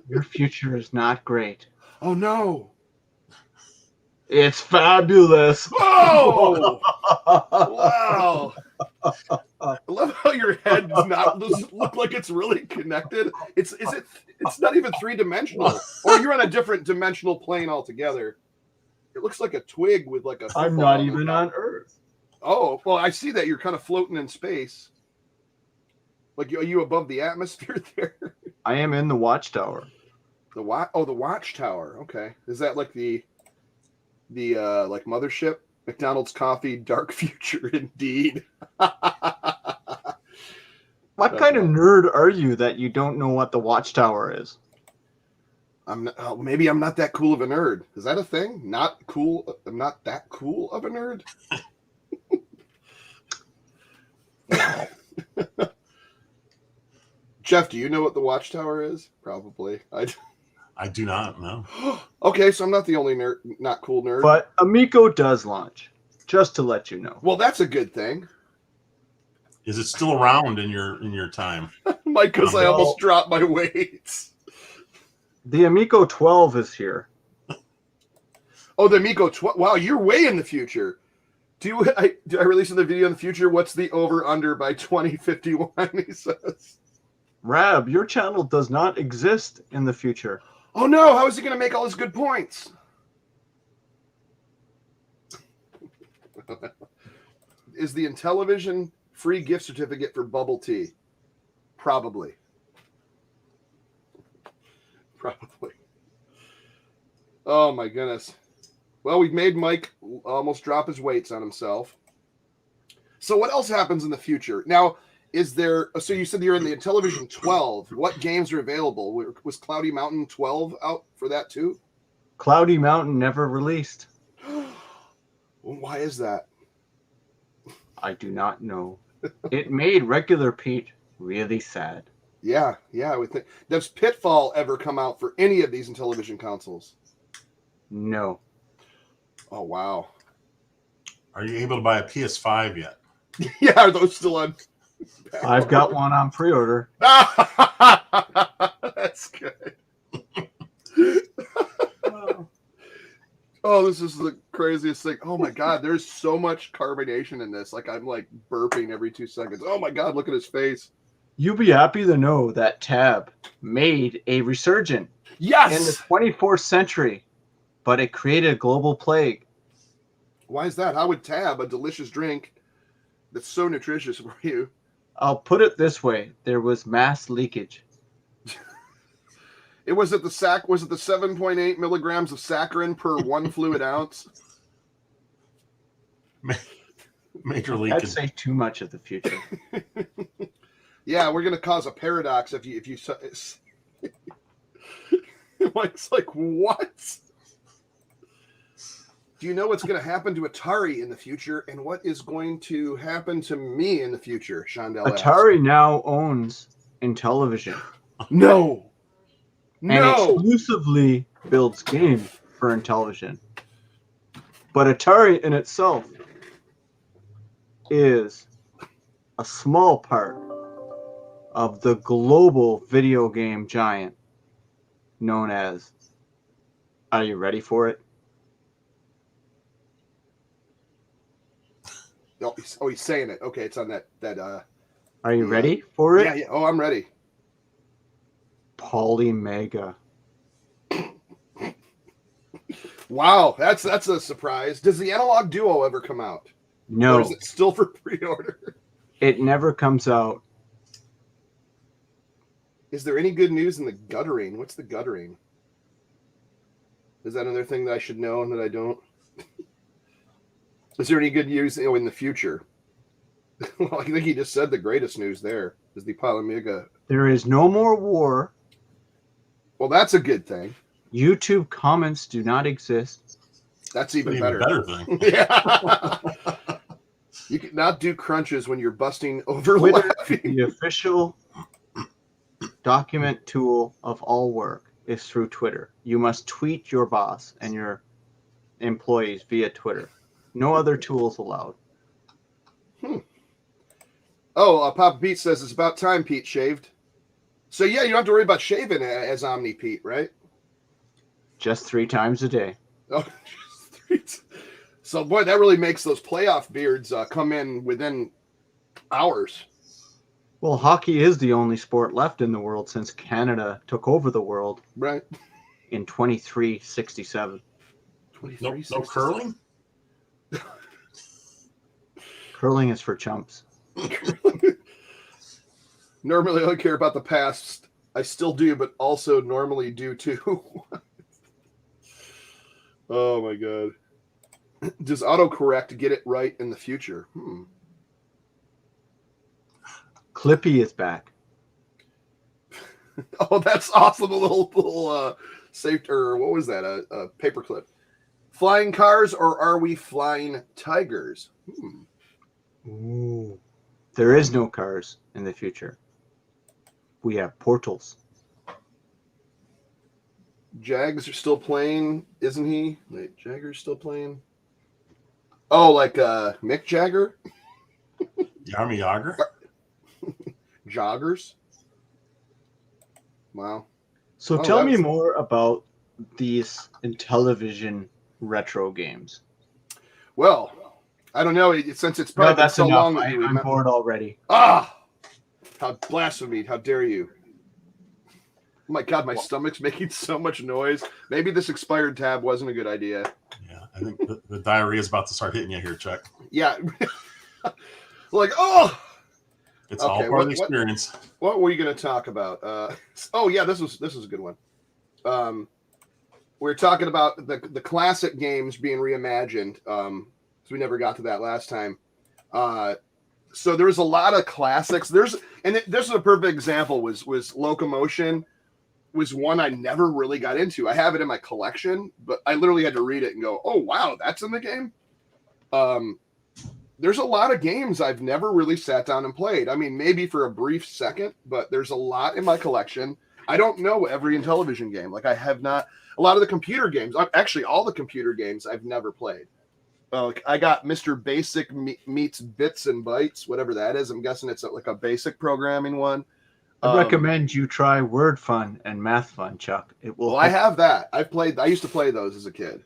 your future is not great. Oh no. It's fabulous. Oh! Wow. I love how your head does not look like it's really connected. It's not even 3-dimensional. Or you're on a different dimensional plane altogether. It looks like a twig with like a. I'm not even on Earth. Oh, well, I see that you're kind of floating in space. Like, are you above the atmosphere there? I am in the watchtower. The watchtower. Okay. Is that like the like mothership? McDonald's coffee, dark future indeed. What kind of nerd are you that you don't know what the watchtower is? Maybe I'm not that cool of a nerd. Is that a thing? Not cool. I'm not that cool of a nerd. Jeff, do you know what the watchtower is? Probably. I do not know. Okay, so I'm not the only nerd, not cool nerd. But Amico does launch, just to let you know. Well, that's a good thing. Is it still around in your time? Mike, because I almost dropped my weights. The Amico 12 is here. Oh, the Amico 12. Wow, you're way in the future. Do I release the video in the future? What's the over-under by 2051, he says. Rab, your channel does not exist in the future. Oh no, how is he going to make all his good points? Is the Intellivision free gift certificate for bubble tea? Probably. Probably. Oh my goodness. Well, we've made Mike almost drop his weights on himself. So what else happens in the future? Now, is there, so you said you're in the Intellivision 12. What games are available? Was Cloudy Mountain 12 out for that too? Cloudy Mountain never released. Why is that? I do not know. It made regular Pete really sad. Yeah, I would think. Does Pitfall ever come out for any of these Intellivision consoles? No. Oh, wow. Are you able to buy a PS5 yet? Yeah, are those still on? I've got one on pre-order. That's good. Oh, this is the craziest thing. Oh my God, there's so much carbonation in this. Like I'm like burping every 2 seconds. Oh my God, look at his face. You'll be happy to know that Tab made a resurgence Yes. in the 24th century, but it created a global plague. Why is that? How would Tab, a delicious drink that's so nutritious for you? I'll put it this way: there was mass leakage. Was it the 7.8 milligrams of saccharin per 1 fluid ounce? Major league. I'd say too much of the future. Yeah, we're gonna cause a paradox if you. Mike's like, what? Do you know what's going to happen to Atari in the future, and what is going to happen to me in the future? Shondell Atari asked. now owns Intellivision. No. And No. exclusively builds games for Intellivision. But Atari in itself is a small part of the global video game giant known as, are you ready for it? Oh, he's saying it. Okay, it's on that. Are you ready for it? Yeah. Oh, I'm ready. Polymega. Wow, that's a surprise. Does the Analog Duo ever come out? Or No, is it still for pre-order? it never comes out. Is there any good news in the guttering? What's the guttering? Is that another thing that I should know and that I don't? Is there any good news in the future? Well, I think he just said the greatest news there is the Palamiga. There is no more war. Well, that's a good thing. YouTube comments do not exist. That's even Even better. better thing. Yeah. You cannot do crunches when you're busting over Twitter, laughing. the official document tool of all work is through Twitter. You must tweet your boss and your employees via Twitter. No other tools allowed. Oh, Papa Pete says it's about time Pete shaved. So yeah, you don't have to worry about shaving as Omni Pete, right? Just 3 times a day. Oh, so boy, that really makes those playoff beards come in within hours. Well, hockey is the only sport left in the world since Canada took over the world Right. in 2367. No curling? Curling is for chumps. Normally I don't care about the past. I still do, but also normally do too. Oh my god. Does autocorrect get it right in the future? Clippy is back. Oh, that's awesome. A little safety, or what was that? A paperclip. Flying cars, or are we flying tigers? Ooh. There is no cars in the future. We have portals. Jags are still playing, isn't he? Wait, Jagger's still playing? Oh, like Mick Jagger? Yarmy Yager? Joggers? Wow. So Oh, tell me that's- more about these Intellivision retro games. Well, I don't know. Since it's probably No, been that's so enough. long that you I'm remember. bored already. Ah! How blasphemy. How dare you? Oh my god, my stomach's making so much noise. Maybe this expired tab wasn't a good idea. Yeah, I think the diarrhea is about to start hitting you here, Chuck. Yeah. Like, oh! It's all Okay, part of the experience. What were you going to talk about? Oh yeah, this was a good one. We're talking about the classic games being reimagined. So we never got to that last time. So there's a lot of classics. This is a perfect example. Was Locomotion was one I never really got into. I have it in my collection, but I literally had to read it and go, "Oh wow, that's in the game." There's a lot of games I've never really sat down and played. I mean, maybe for a brief second, but there's a lot in my collection. I don't know every Intellivision game. Like I have not. A lot of the computer games, actually all the computer games, I've never played. I got Mr. Basic meets Bits and Bytes, whatever that is. I'm guessing it's like a basic programming one. I recommend you try Word Fun and Math Fun, Chuck. It will. Well, I have that. I used to play those as a kid.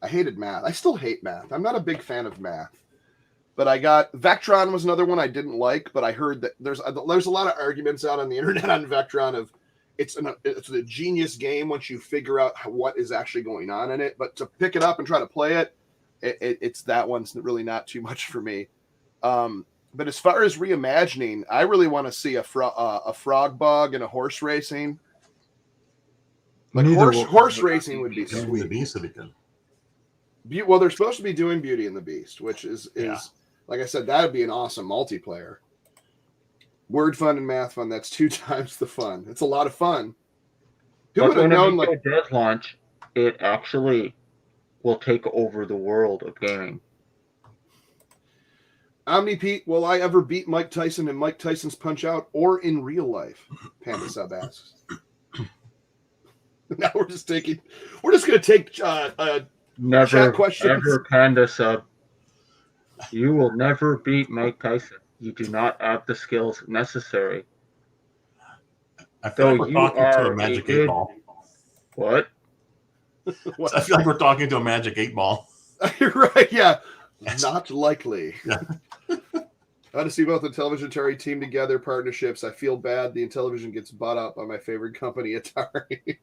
I hated math. I still hate math. I'm not a big fan of math. But I got Vectron was another one I didn't like, but I heard that there's a lot of arguments out on the internet on Vectron of it's a genius game once you figure out what is actually going on in it. But to pick it up and try to play it, it's that one's really not too much for me. But as far as reimagining, I really want to see a frog bug and a horse racing. Like horse racing would be Beauty and the sweet. Beast would be good. Well, they're supposed to be doing Beauty and the Beast, which is Yeah. like I said, that would be an awesome multiplayer. Word Fun and Math Fun, that's 2 times the fun. It's a lot of fun. Who But would have when known? Amico Like, does launch, it actually will take over the world of gaming. Omni Pete, will I ever beat Mike Tyson in Mike Tyson's Punch Out or in real life? Panda Sub asks. Now we're just going to take Never, chat questions. ever Panda Sub. You will never beat Mike Tyson. You do not have the skills necessary. I feel like So we're you talking to are a magic a good- 8 ball. What? I feel like we're talking to a magic 8 ball. You're right, yeah. Not likely. Yeah. How to see both the Intellivision Atari team together partnerships. I feel bad the Intellivision gets bought out by my favorite company, Atari.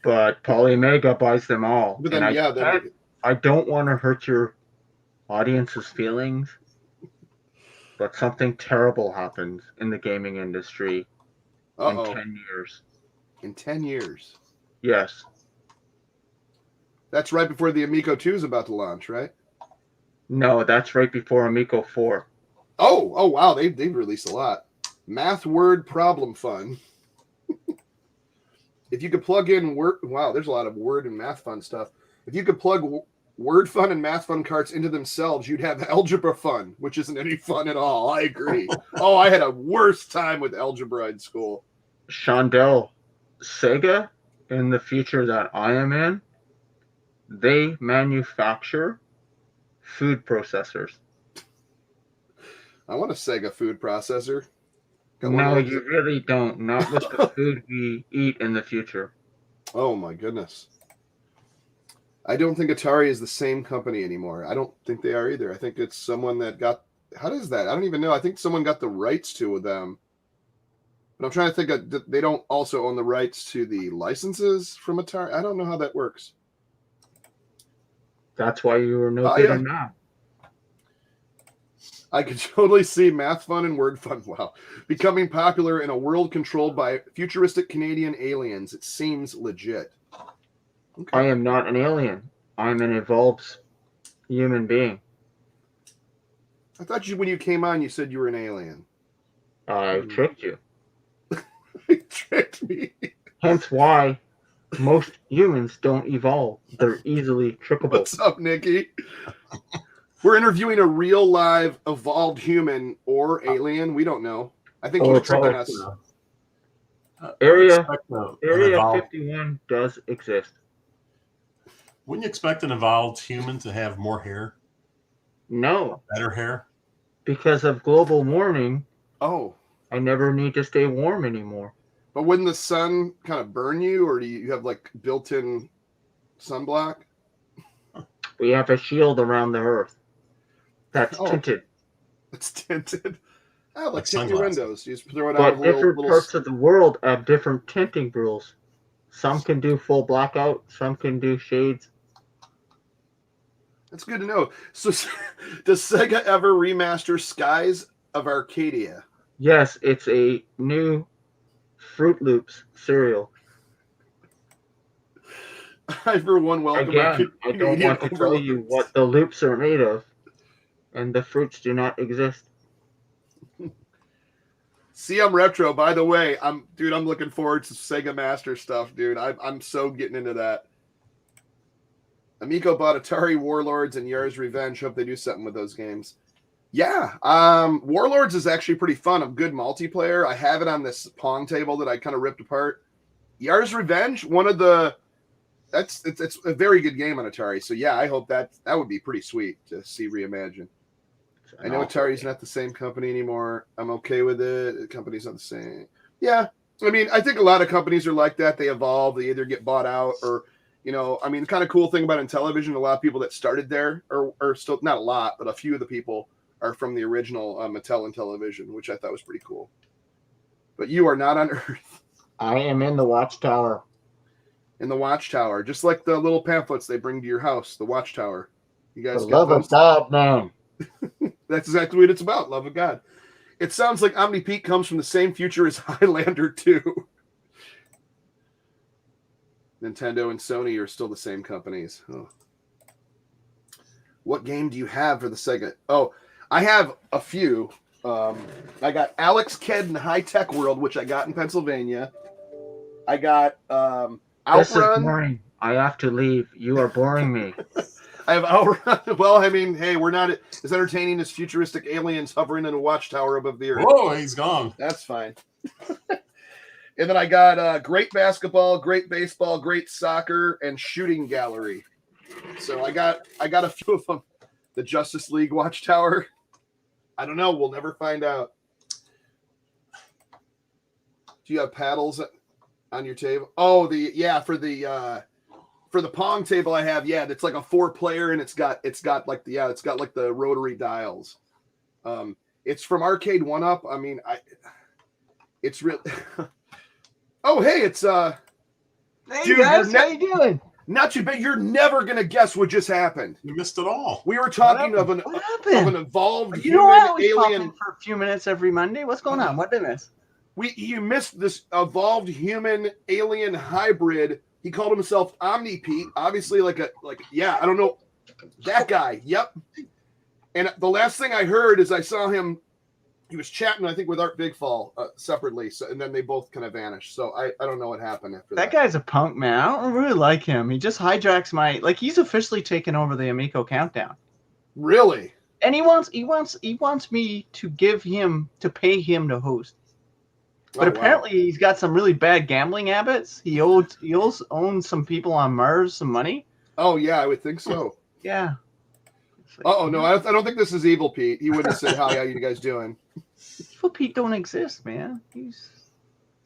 but Polymega buys them all. But And then, yeah, then I don't want to hurt your audience's feelings, but something terrible happens in the gaming industry in 10 years. In 10 years. Yes. That's right before the Amico 2 is about to launch, right? No, that's right before Amico 4. Oh, wow. They've released a lot. Math word problem fun. If you could plug in word, wow, there's a lot of word and math fun stuff. If you could plug word fun and math fun carts into themselves, you'd have algebra fun, which isn't any fun at all. I agree. Oh, I had a worse time with algebra in school. Shondell, Sega, in the future that I am in, they manufacture food processors. I want a Sega food processor. No, you really don't. Not with the food we eat in the future. Oh, my goodness. I don't think Atari is the same company anymore. I don't think they are either. I think it's someone that got... How does that? I don't even know. I think someone got the rights to them. But I'm trying to think of... They don't also own the rights to the licenses from Atari. I don't know how that works. That's why you were no good in math. I could totally see math fun and word fun, wow, becoming popular in a world controlled by futuristic Canadian aliens. It seems legit. Okay. I am not an alien. I'm an evolved human being. I thought when you came on, you said you were an alien. I tricked you. You tricked me. Hence why most humans don't evolve. They're easily trickable. What's up, Nikki? We're interviewing a real live evolved human or alien. We don't know. I think he's tricking us. Area 51 does exist. Wouldn't you expect an evolved human to have more hair? No. Better hair? Because of global warming, oh, I never need to stay warm anymore. But wouldn't the sun kind of burn you, or do you have like built-in sunblock? We have a shield around the Earth. That's tinted. It's tinted. Oh, like tint your windows. You just throw it but out. Different parts of the world have different tinting rules. Some can do full blackout. Some can do shades. That's good to know. So, does Sega ever remaster Skies of Arcadia? Yes, it's a new Fruit Loops cereal. I, for one, welcome. Again, I don't want to tell you what the loops are made of, and the fruits do not exist. See, I'm retro. By the way, I'm looking forward to Sega Master stuff, dude. I'm so getting into that. Amico bought Atari Warlords and Yar's Revenge. Hope they do something with those games. Yeah, Warlords is actually pretty fun. A good multiplayer. I have it on this Pong table that I kind of ripped apart. Yar's Revenge, it's a very good game on Atari. So yeah, I hope that would be pretty sweet to see reimagined. I know Atari's not the same company anymore. I'm okay with it. The company's not the same. Yeah, I mean, I think a lot of companies are like that. They evolve. They either get bought out or, I mean, the kind of cool thing about Intellivision, a lot of people that started there are still, not a lot, but a few of the people are from the original Mattel Intellivision, which I thought was pretty cool. But you are not on Earth. I am in the Watchtower. In the Watchtower, just like the little pamphlets they bring to your house, the Watchtower. You guys the love of God, man. That's exactly what it's about, love of God. It sounds like Omni Pete comes from the same future as Highlander 2. Nintendo and Sony are still the same companies. Oh. What game do you have for the Sega? Oh, I have a few. I got Alex Kidd in High Tech World, which I got in Pennsylvania. I got Outrun. This is boring. I have to leave. You are boring me. I have Outrun. Well, I mean, hey, we're not as entertaining as futuristic aliens hovering in a watchtower above the Earth. Whoa, he's gone. That's fine. And then I got great basketball, great baseball, great soccer, and shooting gallery. So I got a few of them. The Justice League Watchtower. I don't know. We'll never find out. Do you have paddles on your table? Oh, for the Pong table I have, it's like a 4-player and it's got like the rotary dials. It's from Arcade 1-Up. I mean, it's real. Oh, hey, it's Hey Dude, guys, you're how you doing? Not too bad. You're never gonna guess what just happened. You missed it all. We were talking of an What happened? evolved You know, I human always pop in alien. for a few minutes every Monday. What's going on? What did I miss? You missed this evolved human alien hybrid. He called himself Omni-Pete. Obviously, I don't know, that guy. Yep. And the last thing I heard is I saw him. He was chatting, I think, with Art Bigfall separately. So, and then they both kind of vanished. So I don't know what happened after that. That guy's a punk, man. I don't really like him. He just hijacks my he's officially taken over the Amico countdown. Really? And he wants me to pay him to host. But apparently he's got some really bad gambling habits. He owns some people on Mars some money. Oh yeah, I would think so. Yeah. No, I don't think this is Evil Pete. He wouldn't say, "How you guys doing?" Evil Pete don't exist, man. He's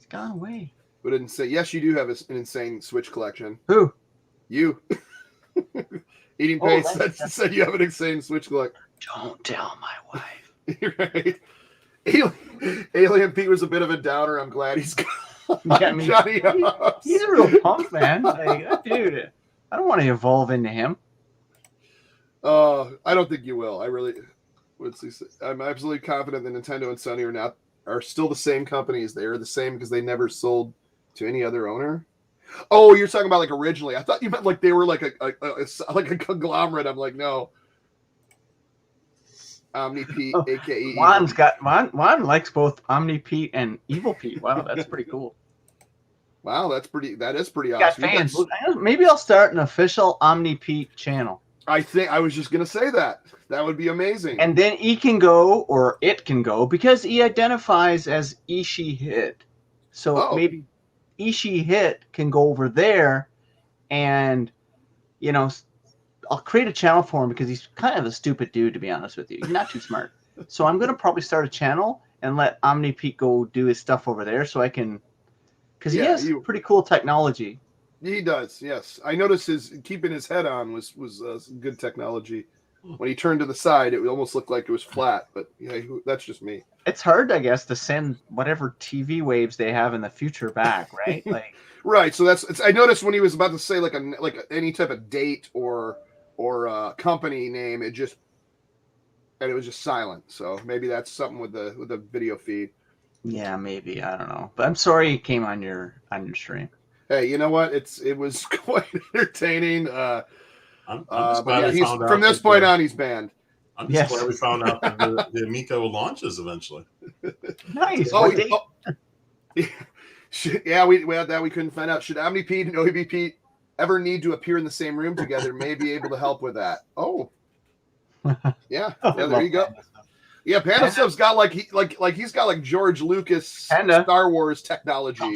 gone away. We didn't say. Yes, you do have an insane Switch collection. Who? You. Eating Pace said you have an insane Switch collection. Don't tell my wife. Right. Alien Pete was a bit of a downer. I'm glad he's gone. Yeah, Johnny he's a real punk, man. Like, that dude, I don't want to evolve into him. I don't think you will. I really. I'm absolutely confident that Nintendo and Sony are still the same companies. They are the same because they never sold to any other owner. Oh, you're talking about like originally. I thought you meant like they were like a conglomerate. I'm like, no. Omni-Pete, aka Juan likes both Omni-Pete and Evil Pete. Wow, that's pretty cool. Wow, that is pretty Got awesome. fans. Maybe I'll start an official Omni-Pete channel. I think I was just gonna say that. That would be amazing. And then he can go, or it can go, because he identifies as Ishi Hit. So maybe Ishi Hit can go over there, and I'll create a channel for him because he's kind of a stupid dude, to be honest with you. He's not too smart. So I'm gonna probably start a channel and let Omni-Pete go do his stuff over there, so I can, because he has pretty cool technology. He does, yes. I noticed his keeping his head on was good technology. When he turned to the side, it almost looked like it was flat, but that's just me. It's hard, I guess, to send whatever TV waves they have in the future back, right? Like, right. So I noticed when he was about to say like any type of date or company name, it was just silent. So maybe that's something with the video feed. Yeah, maybe, I don't know. But I'm sorry it came on your stream. Hey, you know what? It was quite entertaining. I'm just glad from this point on, he's banned. I'm just glad we found out that the Amico launches eventually. Nice. Yeah, we had that. We couldn't find out. Should Omni-Pete and OEB-Pete ever need to appear in the same room together? May be able to help with that. Oh, yeah. There you go. Yeah, Panda Stuff's got he's got like George Lucas Star Wars technology.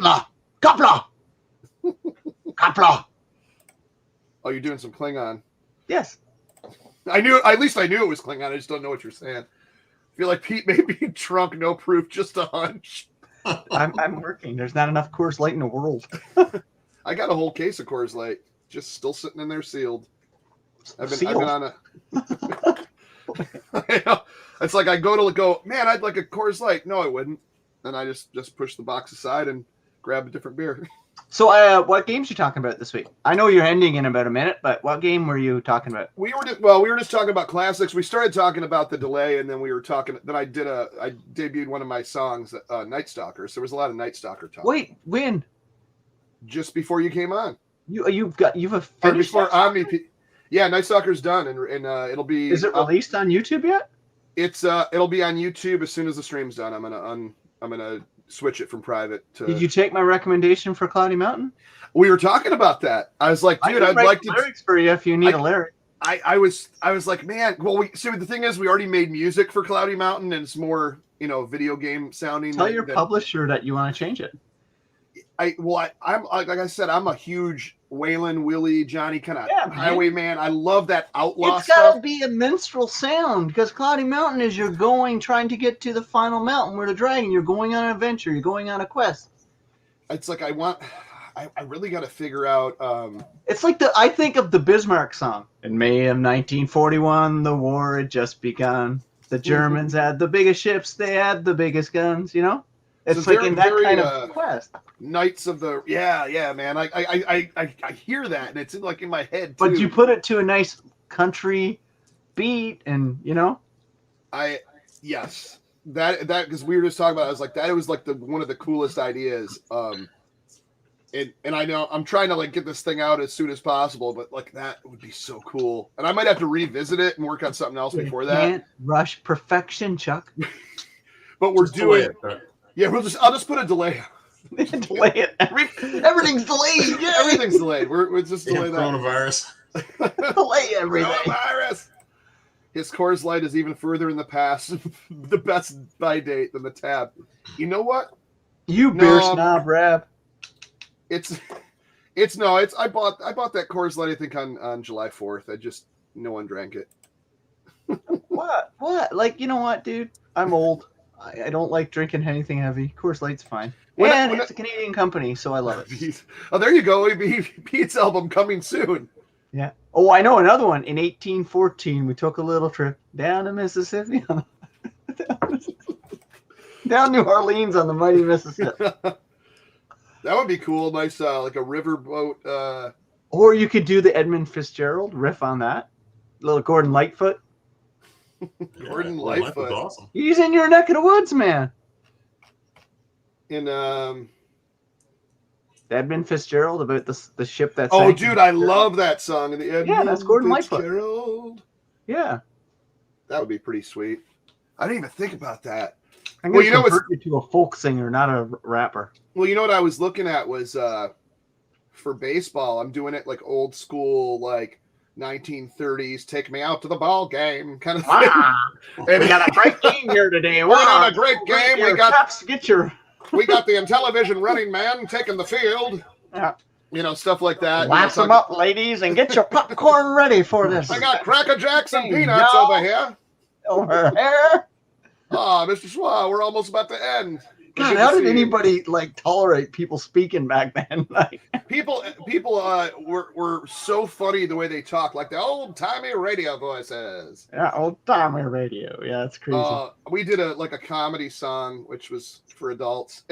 Kapla. Oh, you're doing some Klingon. Yes. At least I knew it was Klingon. I just don't know what you're saying. I feel like Pete may be drunk, no proof, just a hunch. I'm working. There's not enough Coors Light in the world. I got a whole case of Coors Light, just still sitting in there sealed. I've been on a. It's like I go, man, I'd like a Coors Light. No, I wouldn't. And I just push the box aside and grab a different beer. So, what games you talking about this week? I know you're ending in about a minute, but what game were you talking about? We were just talking about classics. We started talking about the delay, and then we were talking. Then I debuted one of my songs, Night Stalker. So there was a lot of Night Stalker talk. Wait, when? Just before you came on. You've finished before Omni. Yeah, Night Stalker's done, and it'll be. Is it released on YouTube yet? It'll be on YouTube as soon as the stream's done. I'm gonna switch it from private to. Did you take my recommendation for Cloudy Mountain? We were talking about that. I was like, dude, I'd like to lyrics for you if you need a lyric. I was like, man. Well, the thing is, we already made music for Cloudy Mountain, and it's more video game sounding. Tell your publisher that you want to change it. I'm like I said, I'm a huge Waylon, Willie, Johnny kind of highwayman. I love that outlaw stuff. It's got to be a minstrel sound because Cloudy Mountain is trying to get to the final mountain where the dragon. You're going on an adventure. You're going on a quest. It's like I really got to figure out. It's like I think of the Bismarck song. In May of 1941, the war had just begun. The Germans had the biggest ships. They had the biggest guns. It's So like very, in that very, kind of quest. Knights of the yeah, man. I hear that, and it's in my head too. But you put it to a nice country beat, and Yes, that because we were just talking about it, I was like that. It was like one of the coolest ideas. And I know I'm trying to like get this thing out as soon as possible, but like that would be so cool. And I might have to revisit it and work on something else before that. Can't rush perfection, Chuck. But we're Just delay doing it. yeah. I'll just put a delay. Delay it. Everything's delayed. Yeah. Everything's delayed. We're just Yeah, delay that. coronavirus. Delay everything. Virus. His Coors Light is even further in the past, the best buy date than the tab. You know what? You beer snob, Rab. I bought that Coors Light I think on July 4th. No one drank it. What? Like, you know what, dude? I'm old. I don't like drinking anything heavy. Coors Light's fine. It's a Canadian company, so I love it. Oh, there you go. Pete's album coming soon. Yeah. Oh, I know another one. In 1814, we took a little trip down to Mississippi. Down New Orleans on the mighty Mississippi. That would be cool. Nice, like a riverboat. Or you could do the Edmund Fitzgerald riff on that. Little Gordon Lightfoot. Gordon Lightfoot Lightfoot. was awesome. He's in your neck of the woods, man. In Edmund Fitzgerald about the ship that's. Oh, dude, I love that song. In the Edmund that's Gordon Lightfoot. Fitzgerald. Yeah. That would be pretty sweet. I didn't even think about that. I'm going to convert you to a folk singer, not a rapper. Well, you know what I was looking at was for baseball, I'm doing it like old school, like 1930s, take me out to the ball game kind of thing. And we got a great game here today. We're on a great game. We got the Intellivision running man taking the field. Yeah. You know, stuff like that. Lass them up, ladies, and get your popcorn ready for this. I got Cracker Jacks and peanuts over here. Over here. Oh, Mr. Schwa, we're almost about to end. God, how did anybody like tolerate people speaking back then? Like people were so funny the way they talk, like the old timey radio voices. Yeah, old timey radio. Yeah, it's crazy. We did a comedy song, which was for adults,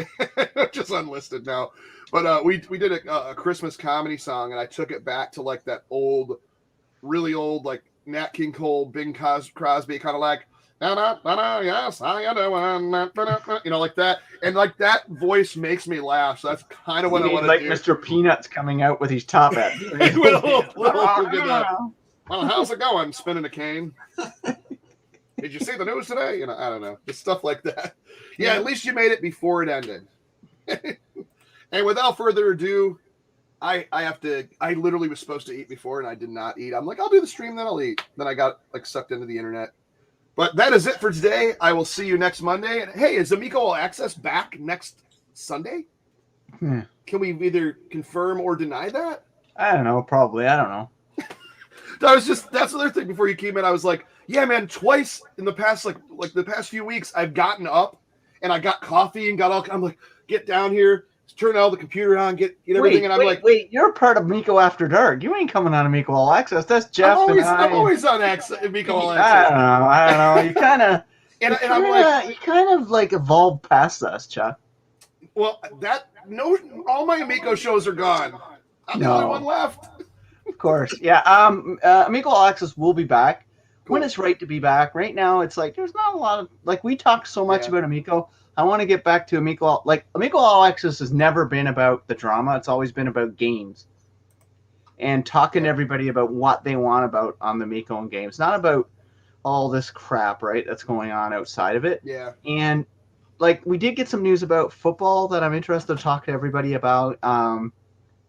just unlisted now. But we did a Christmas comedy song, and I took it back to like that old, really old, like Nat King Cole, Bing Crosby, kind of like. Yes, how you doing? You know, like that, and like that voice makes me laugh. So that's kind of what I want to do. Like Mr. Peanuts coming out with his top hat. Well, how's it going? Spinning a cane. Did you see the news today? You know, I don't know, just stuff like that. Yeah, at least you made it before it ended. And without further ado, I literally was supposed to eat before, and I did not eat. I'm like, I'll do the stream, then I'll eat. Then I got like sucked into the internet. But that is it for today. I will see you next Monday. And hey, is Amico All Access back next Sunday? Can we either confirm or deny that? I don't know. Probably. I don't know. That's the other thing before you came in. I was like, yeah, man, twice in the past, like the past few weeks, I've gotten up and I got coffee and I'm like, get down here, turn all the computer on, get everything. And I'm like, wait, you're part of Amico After Dark. You ain't coming on Amico All Access. That's Jeff I'm always on Amico All Access. I don't know. You kind of, I'm like, you kind of like evolved past us, Chuck. Well, all my Amico shows are gone. I'm the only one left. Of course, yeah. Amico All Access will be back when it's right to be back. Right now, it's like there's not a lot of like we talk so much about Amico. I want to get back to Amico. Like Amico All Access has never been about the drama. It's always been about games and talking to everybody about what they want about on the Amico and games. Not about all this crap, right? That's going on outside of it. Yeah. And like we did get some news about football that I'm interested to talk to everybody about.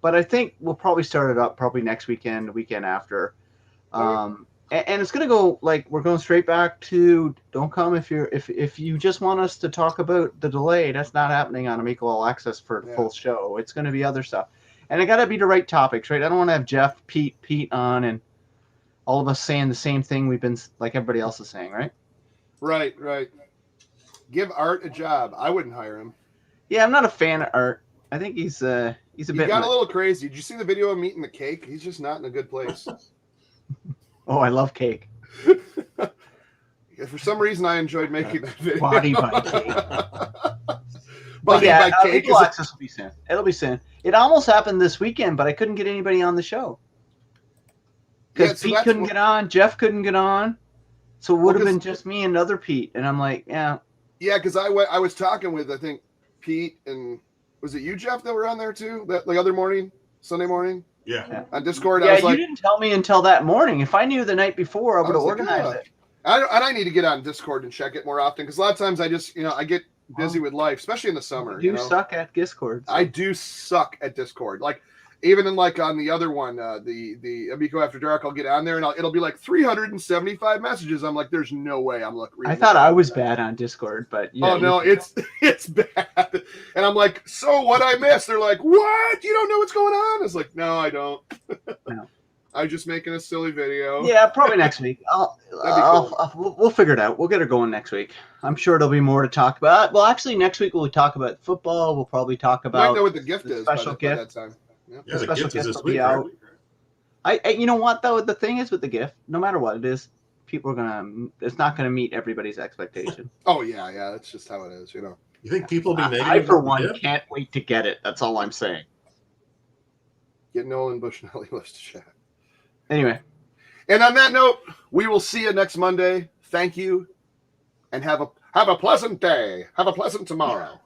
But I think we'll probably start it up probably next weekend, the weekend after. And it's gonna go like we're going straight back to don't come if you just want us to talk about the delay. That's not happening on Amico All Access for the full show. It's gonna be other stuff, and it gotta be the right topics, right? I don't want to have Jeff, Pete on, and all of us saying the same thing we've been like everybody else is saying, right? Right. Give Art a job. I wouldn't hire him. Yeah, I'm not a fan of Art. I think he's a bit. He got a little crazy. Did you see the video of him eating the cake? He's just not in a good place. Oh, I love cake. For some reason, I enjoyed making that video. Body by cake. But Body yeah, by cake Legal is a- Access will be soon. It'll be soon. It almost happened this weekend, but I couldn't get anybody on the show. Because Yeah, so Pete that's couldn't what- get on, Jeff couldn't get on. So it would have 'cause- been just me and another Pete. And I'm like, yeah. Yeah, because I was talking with, I think, Pete and was it you, Jeff, that were on there too? That like other morning, Sunday morning Yeah. on Discord. Yeah, I was you like, didn't tell me until that morning. If I knew the night before, I would have was like, organized yeah. it. I need to get on Discord and check it more often because a lot of times I just, I get busy with life, especially in the summer. You suck at Discord. So. I do suck at Discord. Like even in like on the other one, the Amico After Dark, I'll get on there and it'll be like 375 messages. I'm like, there's no way I'm looking. I thought I was bad on Discord, but yeah. Oh no, it's bad. And I'm like, so what I missed? They're like, what? You don't know what's going on? I was like, no, I don't. No. I was just making a silly video. Yeah, probably next week. That'd be We'll figure it out. We'll get it going next week. I'm sure there'll be more to talk about. Well, actually, next week we'll talk about football. We'll probably talk I about might know what the gift the is by special that gift. time. Yep. Yeah, the special gift is guest this will be week. out. Right? You know what though? The thing is with the gift, no matter what it is, people are gonna. It's not gonna meet everybody's expectation. Oh yeah, that's just how it is, You think people will be negative? I, for about the one, gift? can't wait to get it. That's all I'm saying. Get Nolan Bushnelli list to chat. Anyway, And on that note, we will see you next Monday. Thank you, and have a pleasant day. Have a pleasant tomorrow.